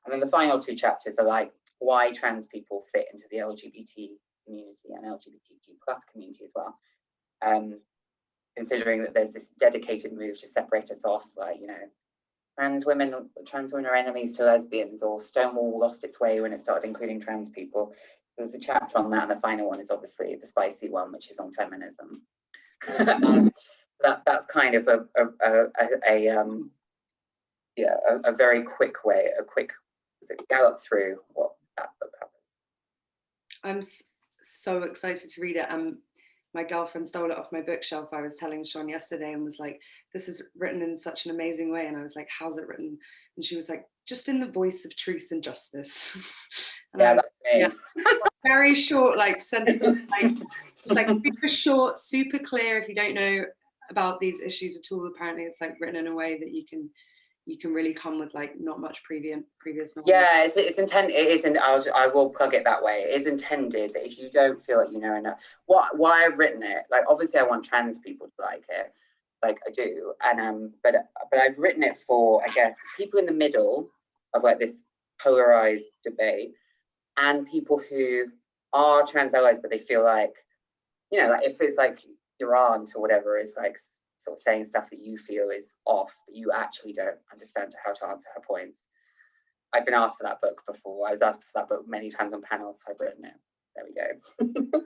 And then the final two chapters are like why trans people fit into the LGBT community and LGBTQ plus community as well. Considering that there's this dedicated move to separate us off, like, you know, trans women are enemies to lesbians, or Stonewall lost its way when it started including trans people. There's a chapter on that, and the final one is obviously the spicy one, which is on feminism. That's kind of a very quick way, gallop through what that book covers. I'm so excited to read it. My girlfriend stole it off my bookshelf. I was telling Shon yesterday and was like, this is written in such an amazing way. And I was like, how's it written? And she was like, just in the voice of truth and justice. And yeah, that's me. Yeah, very short, like sensitive, like it's like super short, super clear. If you don't know about these issues at all, apparently it's like written in a way that you can really come with like not much previous knowledge. Yeah, it's intended. It isn't. I will plug it that way. It is intended that if you don't feel like you know enough, why I've written it, like obviously I want trans people to like it, like I do, and but I've written it for, I guess, people in the middle of like this polarized debate, and people who are trans allies, but they feel like, you know, like if it's like your aunt or whatever is like sort of saying stuff that you feel is off, but you actually don't understand how to answer her points. I've been asked for that book before. I was asked for that book many times on panels, so I've written it. There we go.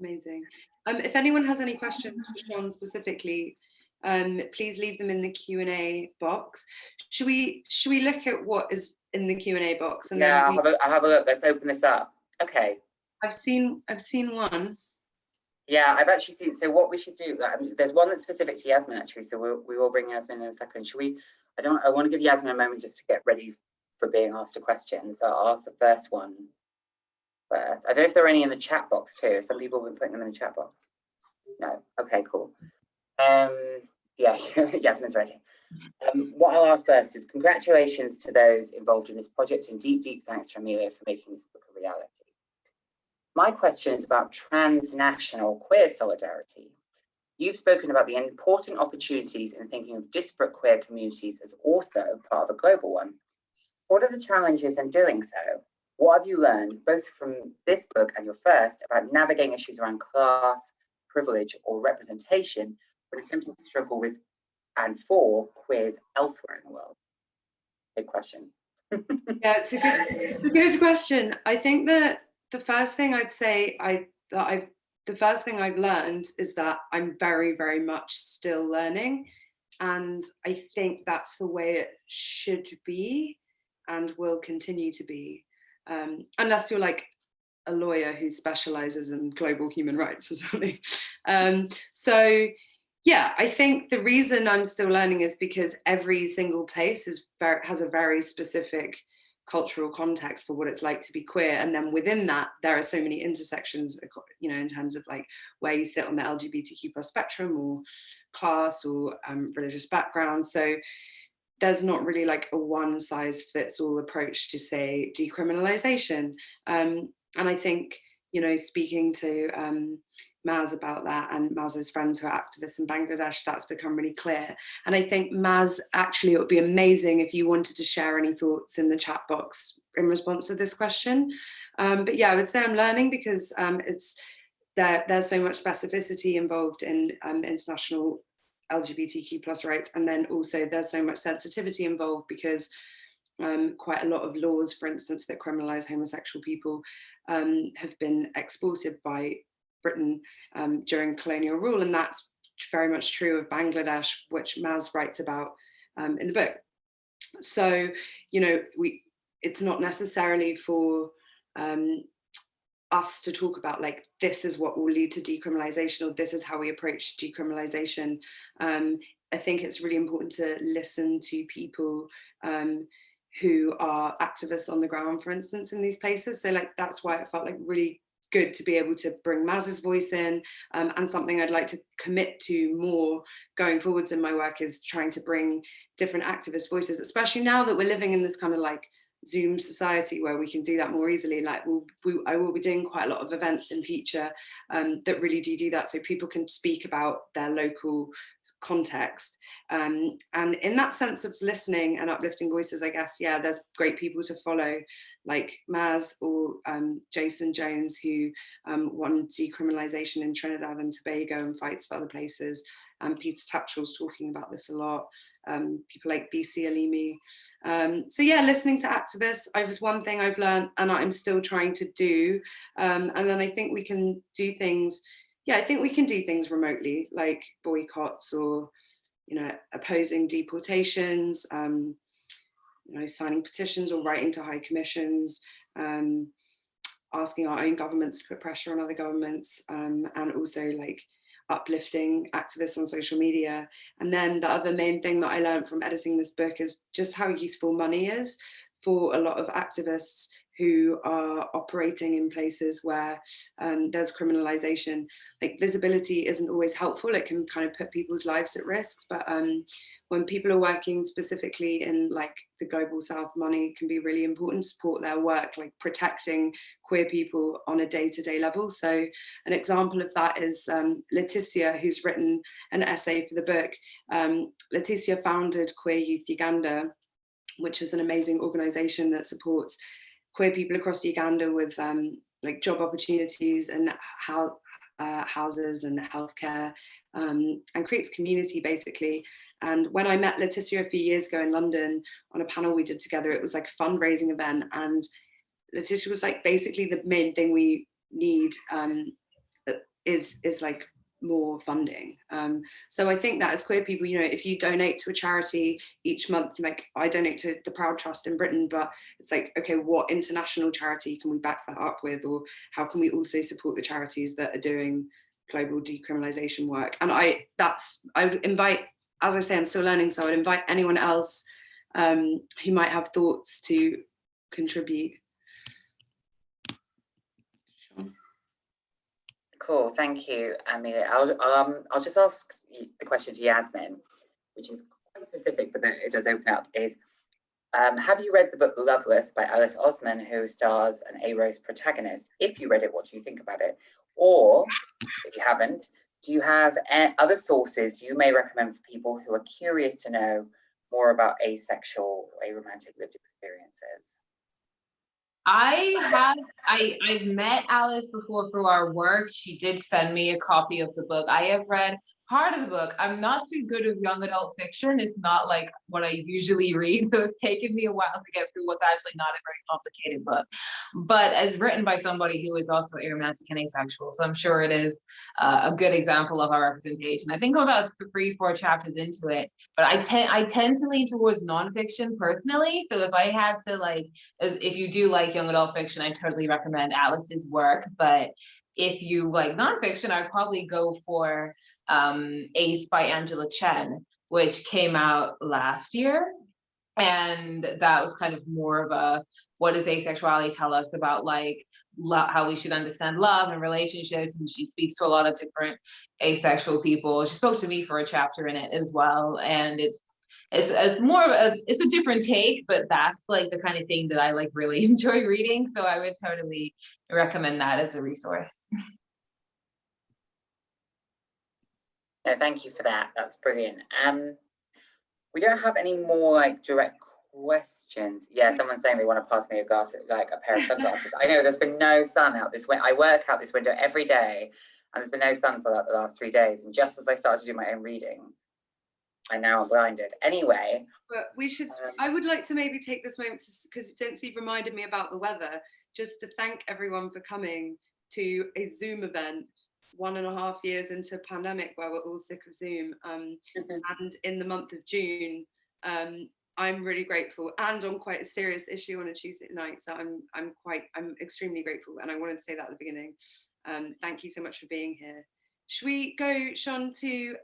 Amazing. If anyone has any questions for Shon specifically, please leave them in the Q&A box. Should we look at what is in the Q&A box? And yeah, then I'll have a look. Let's open this up. Okay. I've seen one. Yeah, I've actually seen. So what we should do, there's one that's specific to Yasmin actually. So we will bring Yasmin in a second. Should we? I want to give Yasmin a moment just to get ready for being asked a question. So I'll ask the first one first. I don't know if there are any in the chat box too. Some people have been putting them in the chat box. No. Okay. Cool. Yeah, Yasmin's ready. What I'll ask first is congratulations to those involved in this project, and deep thanks to Amelia for making this book a reality. My question is about transnational queer solidarity. You've spoken about the important opportunities in thinking of disparate queer communities as also part of a global one. What are the challenges in doing so? What have you learned, both from this book and your first, about navigating issues around class, privilege, or representation when attempting to struggle with and for queers elsewhere in the world? Big question. Yeah, it's a good question. I think that the first thing I'd say the first thing I've learned is that I'm very, very much still learning. And I think that's the way it should be and will continue to be. Unless you're like a lawyer who specializes in global human rights or something. So yeah, I think the reason I'm still learning is because every single place has a very specific cultural context for what it's like to be queer, and then within that there are so many intersections, you know, in terms of like where you sit on the LGBTQ plus spectrum, or class, or religious background. So there's not really like a one size fits all approach to, say, decriminalization. And I think, you know, speaking to Maz about that, and Maz's friends who are activists in Bangladesh, that's become really clear. And I think, Maz, actually, it would be amazing if you wanted to share any thoughts in the chat box in response to this question. But yeah, I would say I'm learning, because there's so much specificity involved in international LGBTQ plus rights, and then also there's so much sensitivity involved, because quite a lot of laws, for instance, that criminalise homosexual people have been exported by Britain during colonial rule, and that's very much true of Bangladesh, which Maz writes about in the book. So, you know, it's not necessarily for us to talk about like, this is what will lead to decriminalisation, or this is how we approach decriminalisation. I think it's really important to listen to people who are activists on the ground, for instance, in these places. So like, that's why it felt like really good to be able to bring Maz's voice in, and something I'd like to commit to more going forwards in my work is trying to bring different activist voices, especially now that we're living in this kind of like Zoom society where we can do that more easily. Like I will be doing quite a lot of events in future that really do that, so people can speak about their local context, and in that sense of listening and uplifting voices, I guess, yeah, there's great people to follow like Maz or Jason Jones, who won decriminalisation in Trinidad and Tobago and fights for other places. Peter Tatchell's talking about this a lot. People like BC Alimi. So yeah, listening to activists, was one thing I've learned and I'm still trying to do. And then I think we can do things, yeah, I think we can do things remotely, like boycotts, or, you know, opposing deportations, you know, signing petitions or writing to high commissions, asking our own governments to put pressure on other governments, and also like uplifting activists on social media. And then the other main thing that I learned from editing this book is just how useful money is for a lot of activists who are operating in places where there's criminalization. Like, visibility isn't always helpful. It can kind of put people's lives at risk. But when people are working specifically in like the global south, money can be really important to support their work, like protecting queer people on a day-to-day level. So an example of that is Leticia, who's written an essay for the book. Leticia founded Queer Youth Uganda, which is an amazing organization that supports queer people across Uganda with like job opportunities and houses and healthcare, and creates community basically. And when I met Leticia a few years ago in London on a panel we did together, it was like a fundraising event, and Leticia was like, basically the main thing we need is like more funding. So I think that as queer people, you know, if you donate to a charity each month, like I donate to the Proud Trust in Britain, but it's like, okay, what international charity can we back that up with, or how can we also support the charities that are doing global decriminalization work? And I would invite, as I say, I'm still learning, so I would invite anyone else who might have thoughts to contribute. Cool, thank you, Amelia. I'll just ask the question to Yasmin, which is quite specific, but then it does open up. Is have you read the book Loveless by Alice Osman, who stars an A-Rose protagonist? If you read it, what do you think about it? Or if you haven't, do you have other sources you may recommend for people who are curious to know more about asexual, aromantic lived experiences? I've met Alice before through our work. She did send me a copy of the book. I have read part of the book. I'm not too good with young adult fiction. It's not like what I usually read, so it's taken me a while to get through what's actually not a very complicated book. But as written by somebody who is also aromantic and asexual, so I'm sure it is a good example of our representation. I think I'm about 3-4 chapters into it, but I tend to lean towards nonfiction personally. So if I had to, like, if you do like young adult fiction, I totally recommend Alice's work. But if you like nonfiction, I'd probably go for Ace by Angela Chen, which came out last year. And that was kind of more of a, what does asexuality tell us about like how we should understand love and relationships? And she speaks to a lot of different asexual people. She spoke to me for a chapter in it as well. And it's more of it's a different take, but that's like the kind of thing that I like really enjoy reading. So I would totally recommend that as a resource. No, thank you for that. That's brilliant. We don't have any more like direct questions. Yeah, someone's saying they want to pass me a glass, like a pair of sunglasses. I know there's been no sun out this window. I work out this window every day, and there's been no sun for like the last 3 days. And just as I started to do my own reading, I now am blinded. Anyway, but we should. I would like to maybe take this moment because since you've reminded me about the weather, just to thank everyone for coming to a Zoom event 1.5 years into pandemic where we're all sick of Zoom. And in the month of June, I'm really grateful, and on quite a serious issue on a Tuesday night. So I'm extremely grateful, and I wanted to say that at the beginning. Thank you so much for being here. Should we go, Shon, to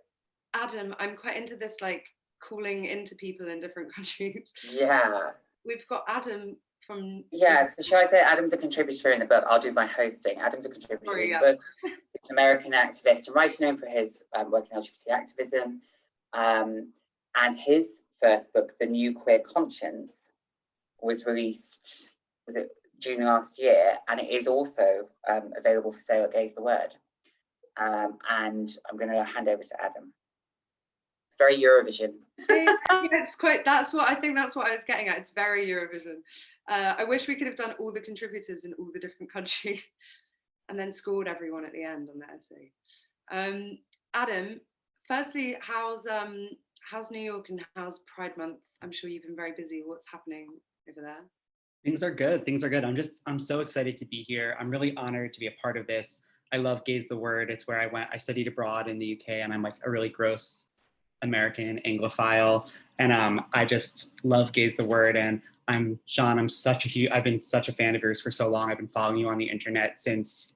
Adam? I'm quite into this, like calling into people in different countries. yeah. We've got Adam from. Yeah, so shall I say Adam's a contributor in the book? I'll do my hosting. Adam's a contributor in the book. He's an American activist and writer known for his work in LGBT activism. And his first book, The New Queer Conscience, was released, was it June last year? And it is also available for sale at Gaze the Word. And I'm going to hand over to Adam. It's very Eurovision. It's quite, that's what I was getting at. It's very Eurovision. I wish we could have done all the contributors in all the different countries and then scored everyone at the end on the essay. Adam, firstly, how's New York and how's Pride Month? I'm sure you've been very busy. What's happening over there? Things are good. Things are good. I'm so excited to be here. I'm really honored to be a part of this. I love Gaze the Word. It's where I studied abroad in the UK, and I'm like a really gross American Anglophile. And I just love Gaze the Word. And I'm Shon, I've been such a fan of yours for so long. I've been following you on the internet since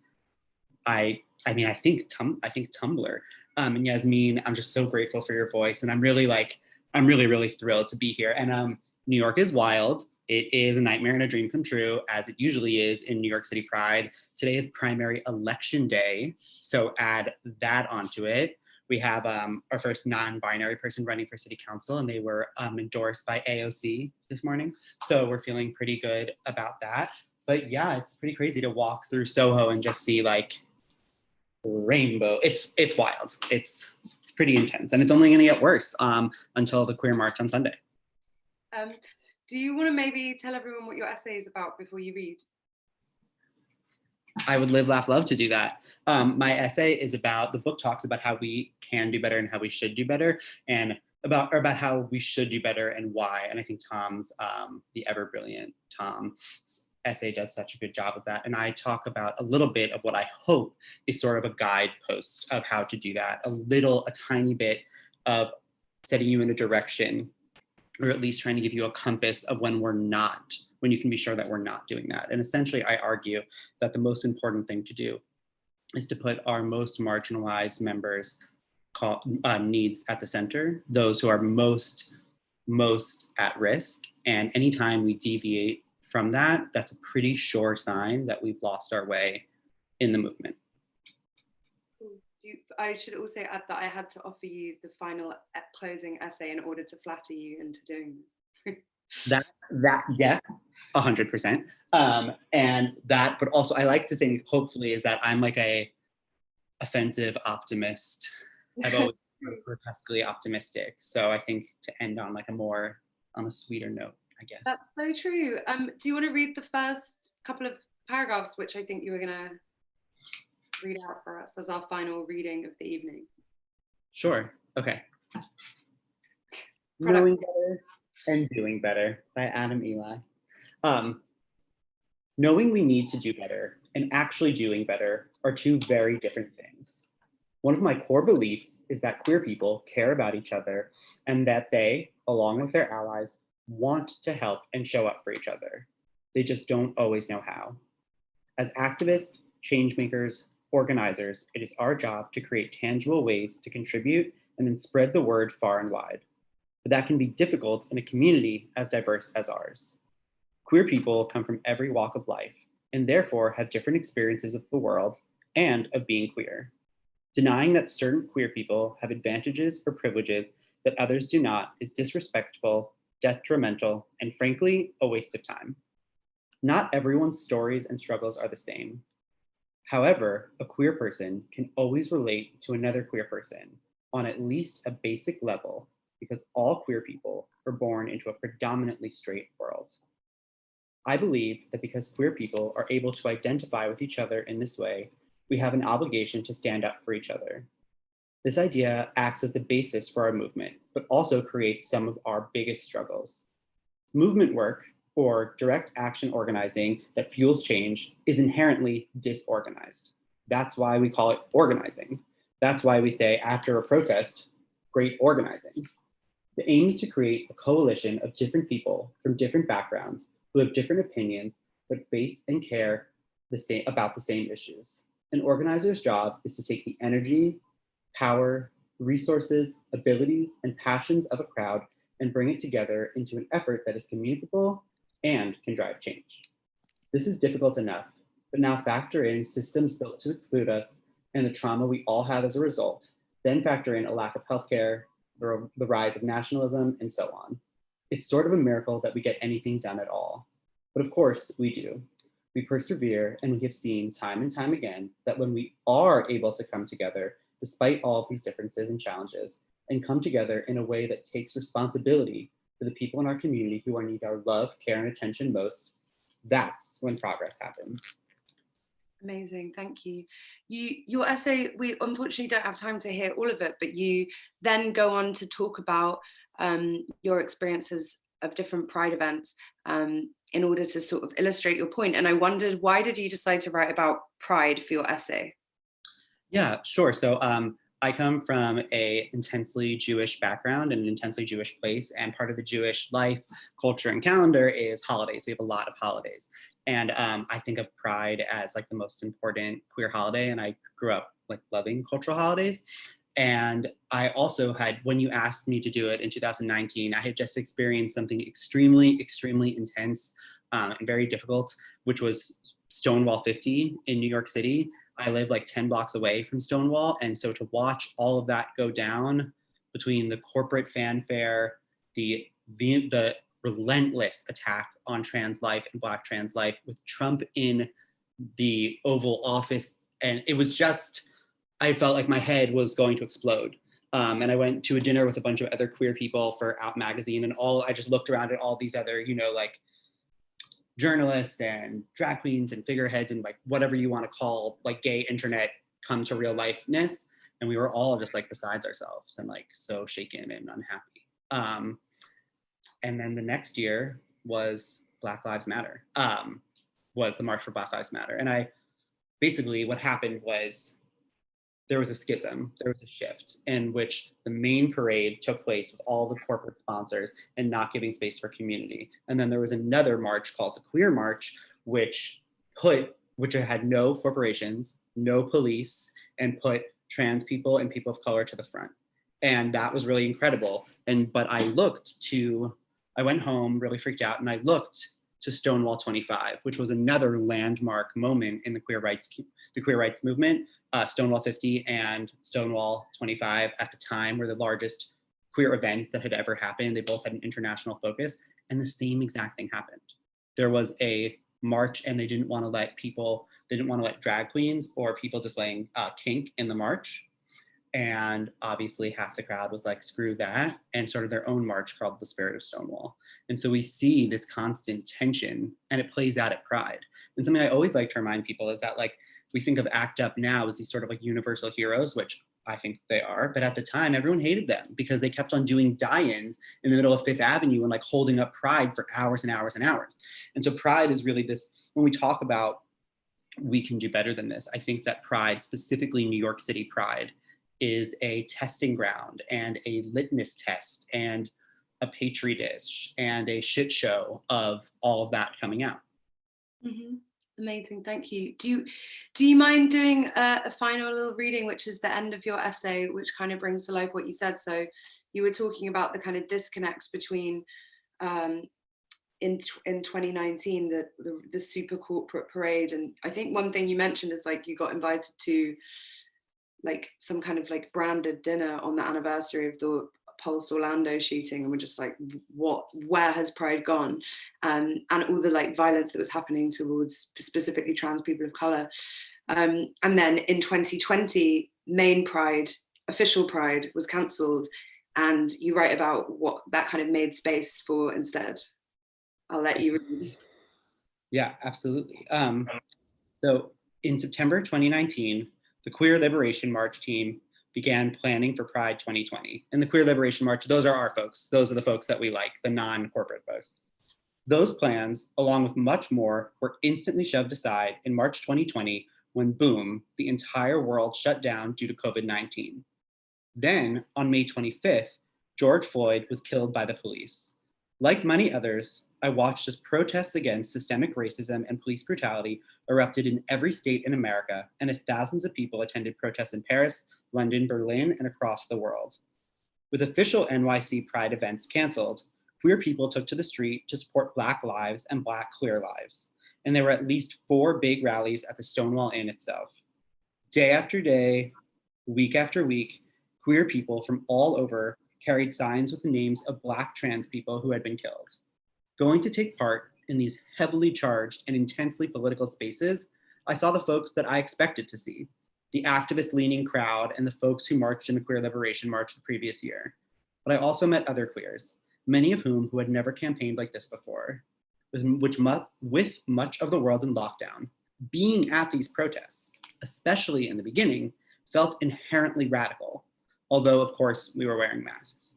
I think Tumblr. And Yasmin, I'm just so grateful for your voice. And I'm really thrilled to be here. And New York is wild. It is a nightmare and a dream come true, as it usually is in New York City Pride. Today is primary election day, so add that onto it. We have our first non-binary person running for city council, and they were endorsed by AOC this morning. So we're feeling pretty good about that. But yeah, it's pretty crazy to walk through Soho and just see like rainbow. It's wild. It's pretty intense, and it's only gonna get worse until the Queer March on Sunday. Do you want to maybe tell everyone what your essay is about before you read? I would live, laugh, love to do that. My essay is the book talks about how we can do better and how we should do better, and about how we should do better and why. And I think Tom's, the ever brilliant Tom's essay does such a good job of that. And I talk about a little bit of what I hope is sort of a guidepost of how to do that, a tiny bit of setting you in a direction, or at least trying to give you a compass of when you can be sure that we're not doing that. And essentially, I argue that the most important thing to do is to put our most marginalized members' needs at the center, those who are most at risk. And anytime we deviate from that, that's a pretty sure sign that we've lost our way in the movement. I should also add that I had to offer you the final closing essay in order to flatter you into doing this. Yeah, 100%. And that, but also I like to think, hopefully, is that I'm like a offensive optimist. I've always been grotesquely optimistic. So I think to end on on a sweeter note, I guess. That's so true. Do you want to read the first couple of paragraphs, which I think you were gonna read out for us as our final reading of the evening? Sure. Okay. Knowing Better and Doing Better by Adam Eli. Knowing we need to do better and actually doing better are two very different things. One of my core beliefs is that queer people care about each other and that they, along with their allies, want to help and show up for each other. They just don't always know how. As activists, change makers, organizers, it is our job to create tangible ways to contribute and then spread the word far and wide. But that can be difficult in a community as diverse as ours. Queer people come from every walk of life and therefore have different experiences of the world and of being queer. Denying that certain queer people have advantages or privileges that others do not is disrespectful, detrimental, and frankly, a waste of time. Not everyone's stories and struggles are the same. However, a queer person can always relate to another queer person on at least a basic level because all queer people were born into a predominantly straight world. I believe that because queer people are able to identify with each other in this way, we have an obligation to stand up for each other. This idea acts as the basis for our movement, but also creates some of our biggest struggles. Movement work, or direct action organizing that fuels change, is inherently disorganized. That's why we call it organizing. That's why we say after a protest, great organizing. The aim is to create a coalition of different people from different backgrounds who have different opinions, but face and care about the same issues. An organizer's job is to take the energy, power, resources, abilities, and passions of a crowd and bring it together into an effort that is communicable and can drive change. This is difficult enough, but now factor in systems built to exclude us and the trauma we all have as a result, then factor in a lack of healthcare, the rise of nationalism, and so on. It's sort of a miracle that we get anything done at all. But of course, we do. We persevere, and we have seen time and time again that when we are able to come together, despite all of these differences and challenges, and come together in a way that takes responsibility for the people in our community who need our love, care, and attention most, that's when progress happens. Amazing, thank you. Your essay, we unfortunately don't have time to hear all of it, but you then go on to talk about your experiences of different Pride events in order to sort of illustrate your point. And I wondered, why did you decide to write about Pride for your essay? Yeah, sure. So I come from an intensely Jewish background and an intensely Jewish place, and part of the Jewish life, culture, and calendar is holidays. We have a lot of holidays. And I think of Pride as like the most important queer holiday, and I grew up like loving cultural holidays. And I also had, when you asked me to do it in 2019, I had just experienced something extremely, extremely intense and very difficult, which was Stonewall 50 in New York City. I live like 10 blocks away from Stonewall. And so to watch all of that go down between the corporate fanfare, the relentless attack on trans life and Black trans life with Trump in the Oval Office. And it was just, I felt like my head was going to explode. And I went to a dinner with a bunch of other queer people for Out Magazine, and I just looked around at all these other, like journalists and drag queens and figureheads and like whatever you want to call like gay internet come to real lifeness. And we were all just like besides ourselves and like so shaken and unhappy. And then the next year was Black Lives Matter, was the March for Black Lives Matter. And basically what happened was there was a schism, there was a shift in which the main parade took place with all the corporate sponsors and not giving space for community. And then there was another march called the Queer March, which had no corporations, no police, and put trans people and people of color to the front. And that was really incredible. But I went home really freaked out, and I looked to Stonewall 25, which was another landmark moment in the queer rights movement. Stonewall 50 and Stonewall 25 at the time were the largest queer events that had ever happened. They both had an international focus, and the same exact thing happened. There was a march, and they didn't want to let drag queens or people displaying kink in the march. And obviously half the crowd was like, screw that, and started their own march called the Spirit of Stonewall. And so we see this constant tension, and it plays out at Pride. And something I always like to remind people is that like, we think of ACT UP now as these sort of like universal heroes, which I think they are, but at the time everyone hated them because they kept on doing die-ins in the middle of Fifth Avenue and like holding up Pride for hours and hours and hours. And so Pride is really this, when we talk about we can do better than this, I think that Pride, specifically New York City Pride, is a testing ground and a litmus test and a petri dish and a shit show of all of that coming out. Mm-hmm. Amazing, thank you. Do you mind doing a final little reading, which is the end of your essay, which kind of brings to life what you said? So you were talking about the kind of disconnects between in 2019 the super corporate parade, and I think one thing you mentioned is like you got invited to like some kind of like branded dinner on the anniversary of the Pulse Orlando shooting, and we're just like, where has pride gone? And all the like violence that was happening towards specifically trans people of color. And then in 2020, main pride, official pride, was cancelled, and you write about what that kind of made space for instead. I'll let you read. Yeah, absolutely. So in September 2019, the Queer Liberation March team began planning for Pride 2020. And the Queer Liberation March, those are our folks. Those are the folks that we like, the non-corporate folks. Those plans, along with much more, were instantly shoved aside in March 2020 when, boom, the entire world shut down due to COVID-19. Then, on May 25th, George Floyd was killed by the police. Like many others, I watched as protests against systemic racism and police brutality erupted in every state in America, and as thousands of people attended protests in Paris, London, Berlin, and across the world. With official NYC Pride events canceled, queer people took to the street to support Black lives and Black queer lives. And there were at least 4 big rallies at the Stonewall Inn itself. Day after day, week after week, queer people from all over carried signs with the names of Black trans people who had been killed. Going to take part in these heavily charged and intensely political spaces, I saw the folks that I expected to see, the activist-leaning crowd and the folks who marched in the Queer Liberation March the previous year. But I also met other queers, many of whom who had never campaigned like this before, with much of the world in lockdown. Being at these protests, especially in the beginning, felt inherently radical, although of course we were wearing masks.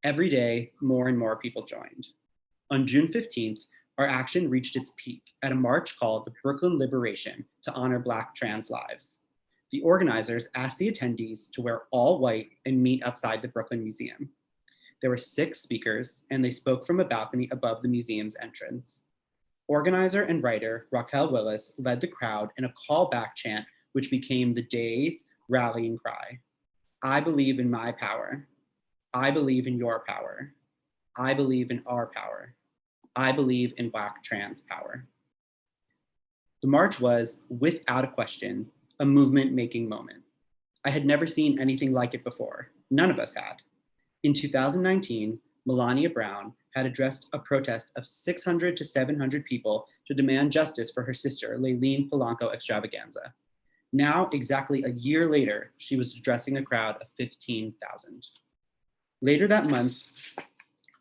Every day, more and more people joined. On June 15th, our action reached its peak at a march called the Brooklyn Liberation to honor Black trans lives. The organizers asked the attendees to wear all white and meet outside the Brooklyn Museum. There were 6 speakers, and they spoke from a balcony above the museum's entrance. Organizer and writer Raquel Willis led the crowd in a callback chant, which became the day's rallying cry. I believe in my power. I believe in your power. I believe in our power. I believe in Black trans power. The march was, without a question, a movement-making moment. I had never seen anything like it before. None of us had. In 2019, Melania Brown had addressed a protest of 600 to 700 people to demand justice for her sister, Layleen Polanco extravaganza. Now, exactly a year later, she was addressing a crowd of 15,000. Later that month,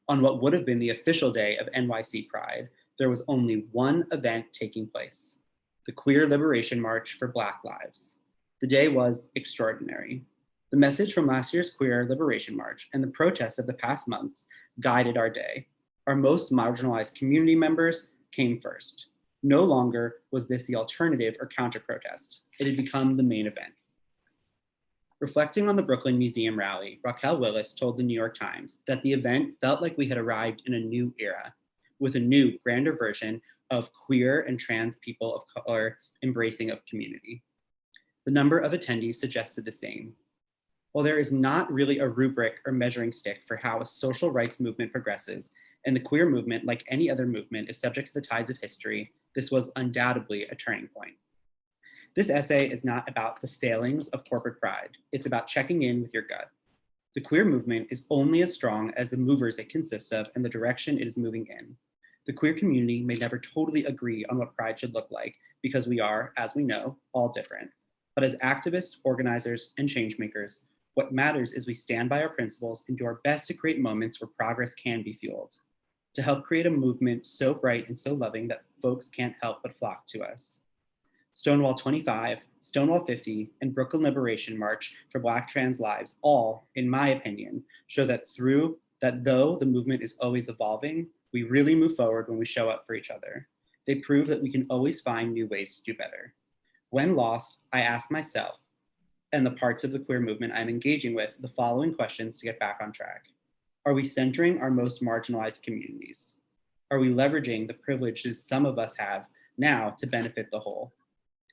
on what would have been the official day of NYC Pride, there was only one event taking place: the Queer Liberation March for Black Lives. The day was extraordinary. The message from last year's Queer Liberation March and the protests of the past months guided our day. Our most marginalized community members came first. No longer was this the alternative or counter-protest. It had become the main event. Reflecting on the Brooklyn Museum rally, Raquel Willis told the New York Times that the event felt like we had arrived in a new era, with a new, grander version of queer and trans people of color embracing of community. The number of attendees suggested the same. While there is not really a rubric or measuring stick for how a social rights movement progresses, and the queer movement, like any other movement, is subject to the tides of history, this was undoubtedly a turning point. This essay is not about the failings of corporate pride. It's about checking in with your gut. The queer movement is only as strong as the movers it consists of and the direction it is moving in. The queer community may never totally agree on what pride should look like because we are, as we know, all different. But as activists, organizers, and changemakers, what matters is we stand by our principles and do our best to create moments where progress can be fueled, to help create a movement so bright and so loving that folks can't help but flock to us. Stonewall 25, Stonewall 50, and Brooklyn Liberation March for Black trans lives all, in my opinion, show that though the movement is always evolving, we really move forward when we show up for each other. They prove that we can always find new ways to do better. When lost, I ask myself and the parts of the queer movement I'm engaging with the following questions to get back on track. Are we centering our most marginalized communities? Are we leveraging the privileges some of us have now to benefit the whole?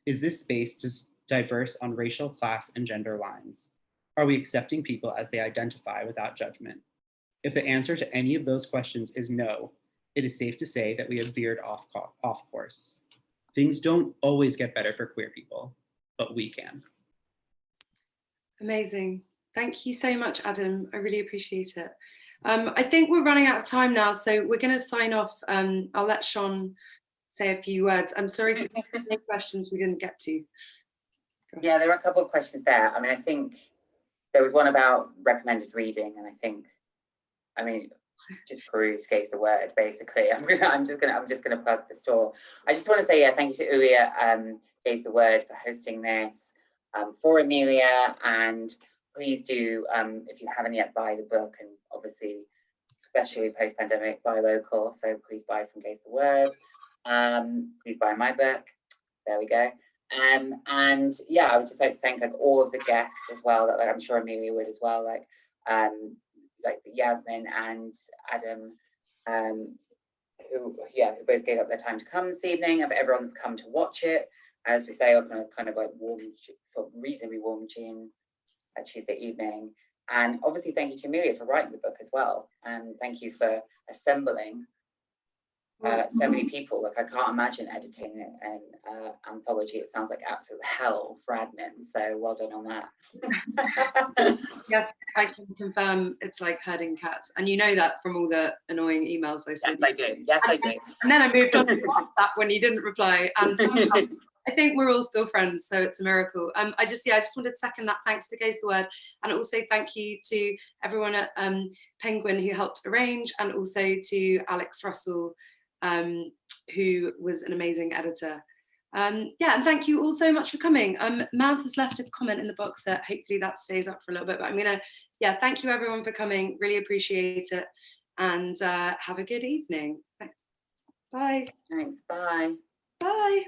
Is this space just diverse on racial, class, and gender lines? Are we accepting people as they identify without judgment? If the answer to any of those questions is no, it is safe to say that we have veered off course. Things don't always get better for queer people, but we can. Amazing. Thank you so much, Adam. I really appreciate it. I think we're running out of time now, so we're going to sign off. I'll let Shon say a few words. I'm sorry to take questions we didn't get to. Yeah, there were a couple of questions there. I mean, I think there was one about recommended reading, and I mean, just peruse Gaze the Word, basically. I'm just gonna plug the store. I just want to say, yeah, thank you to Ulia, Gaze the Word, for hosting this, for Amelia, and please do, if you haven't yet, buy the book, and obviously, especially post-pandemic, buy local. So please buy from Gaze the Word. Please buy my book. There we go. And yeah, I would just like to thank all of the guests as well, that I'm sure Amelia would as well, like Yasmin and Adam, who both gave up their time to come this evening, of everyone that's come to watch it. As we say, on a kind of like warm, sort of reasonably warm Tuesday evening. And obviously thank you to Amelia for writing the book as well. And thank you for assembling so many people. Like, I can't imagine editing an anthology. It sounds like absolute hell for admin. So well done on that. Yes, I can confirm it's like herding cats. And you know that from all the annoying emails I sent. Yes, I do. Yes, I do. And then I moved on to WhatsApp when you didn't reply. And so I think we're all still friends, so it's a miracle. I just wanted to second that. Thanks to Gaze the Word, and also thank you to everyone at Penguin who helped arrange, and also to Alex Russell, who was an amazing editor. And thank you all so much for coming. Maz has left a comment in the box set. Hopefully that stays up for a little bit, but I'm gonna, thank you everyone for coming. Really appreciate it, and have a good evening. Bye. Thanks. Bye. Bye.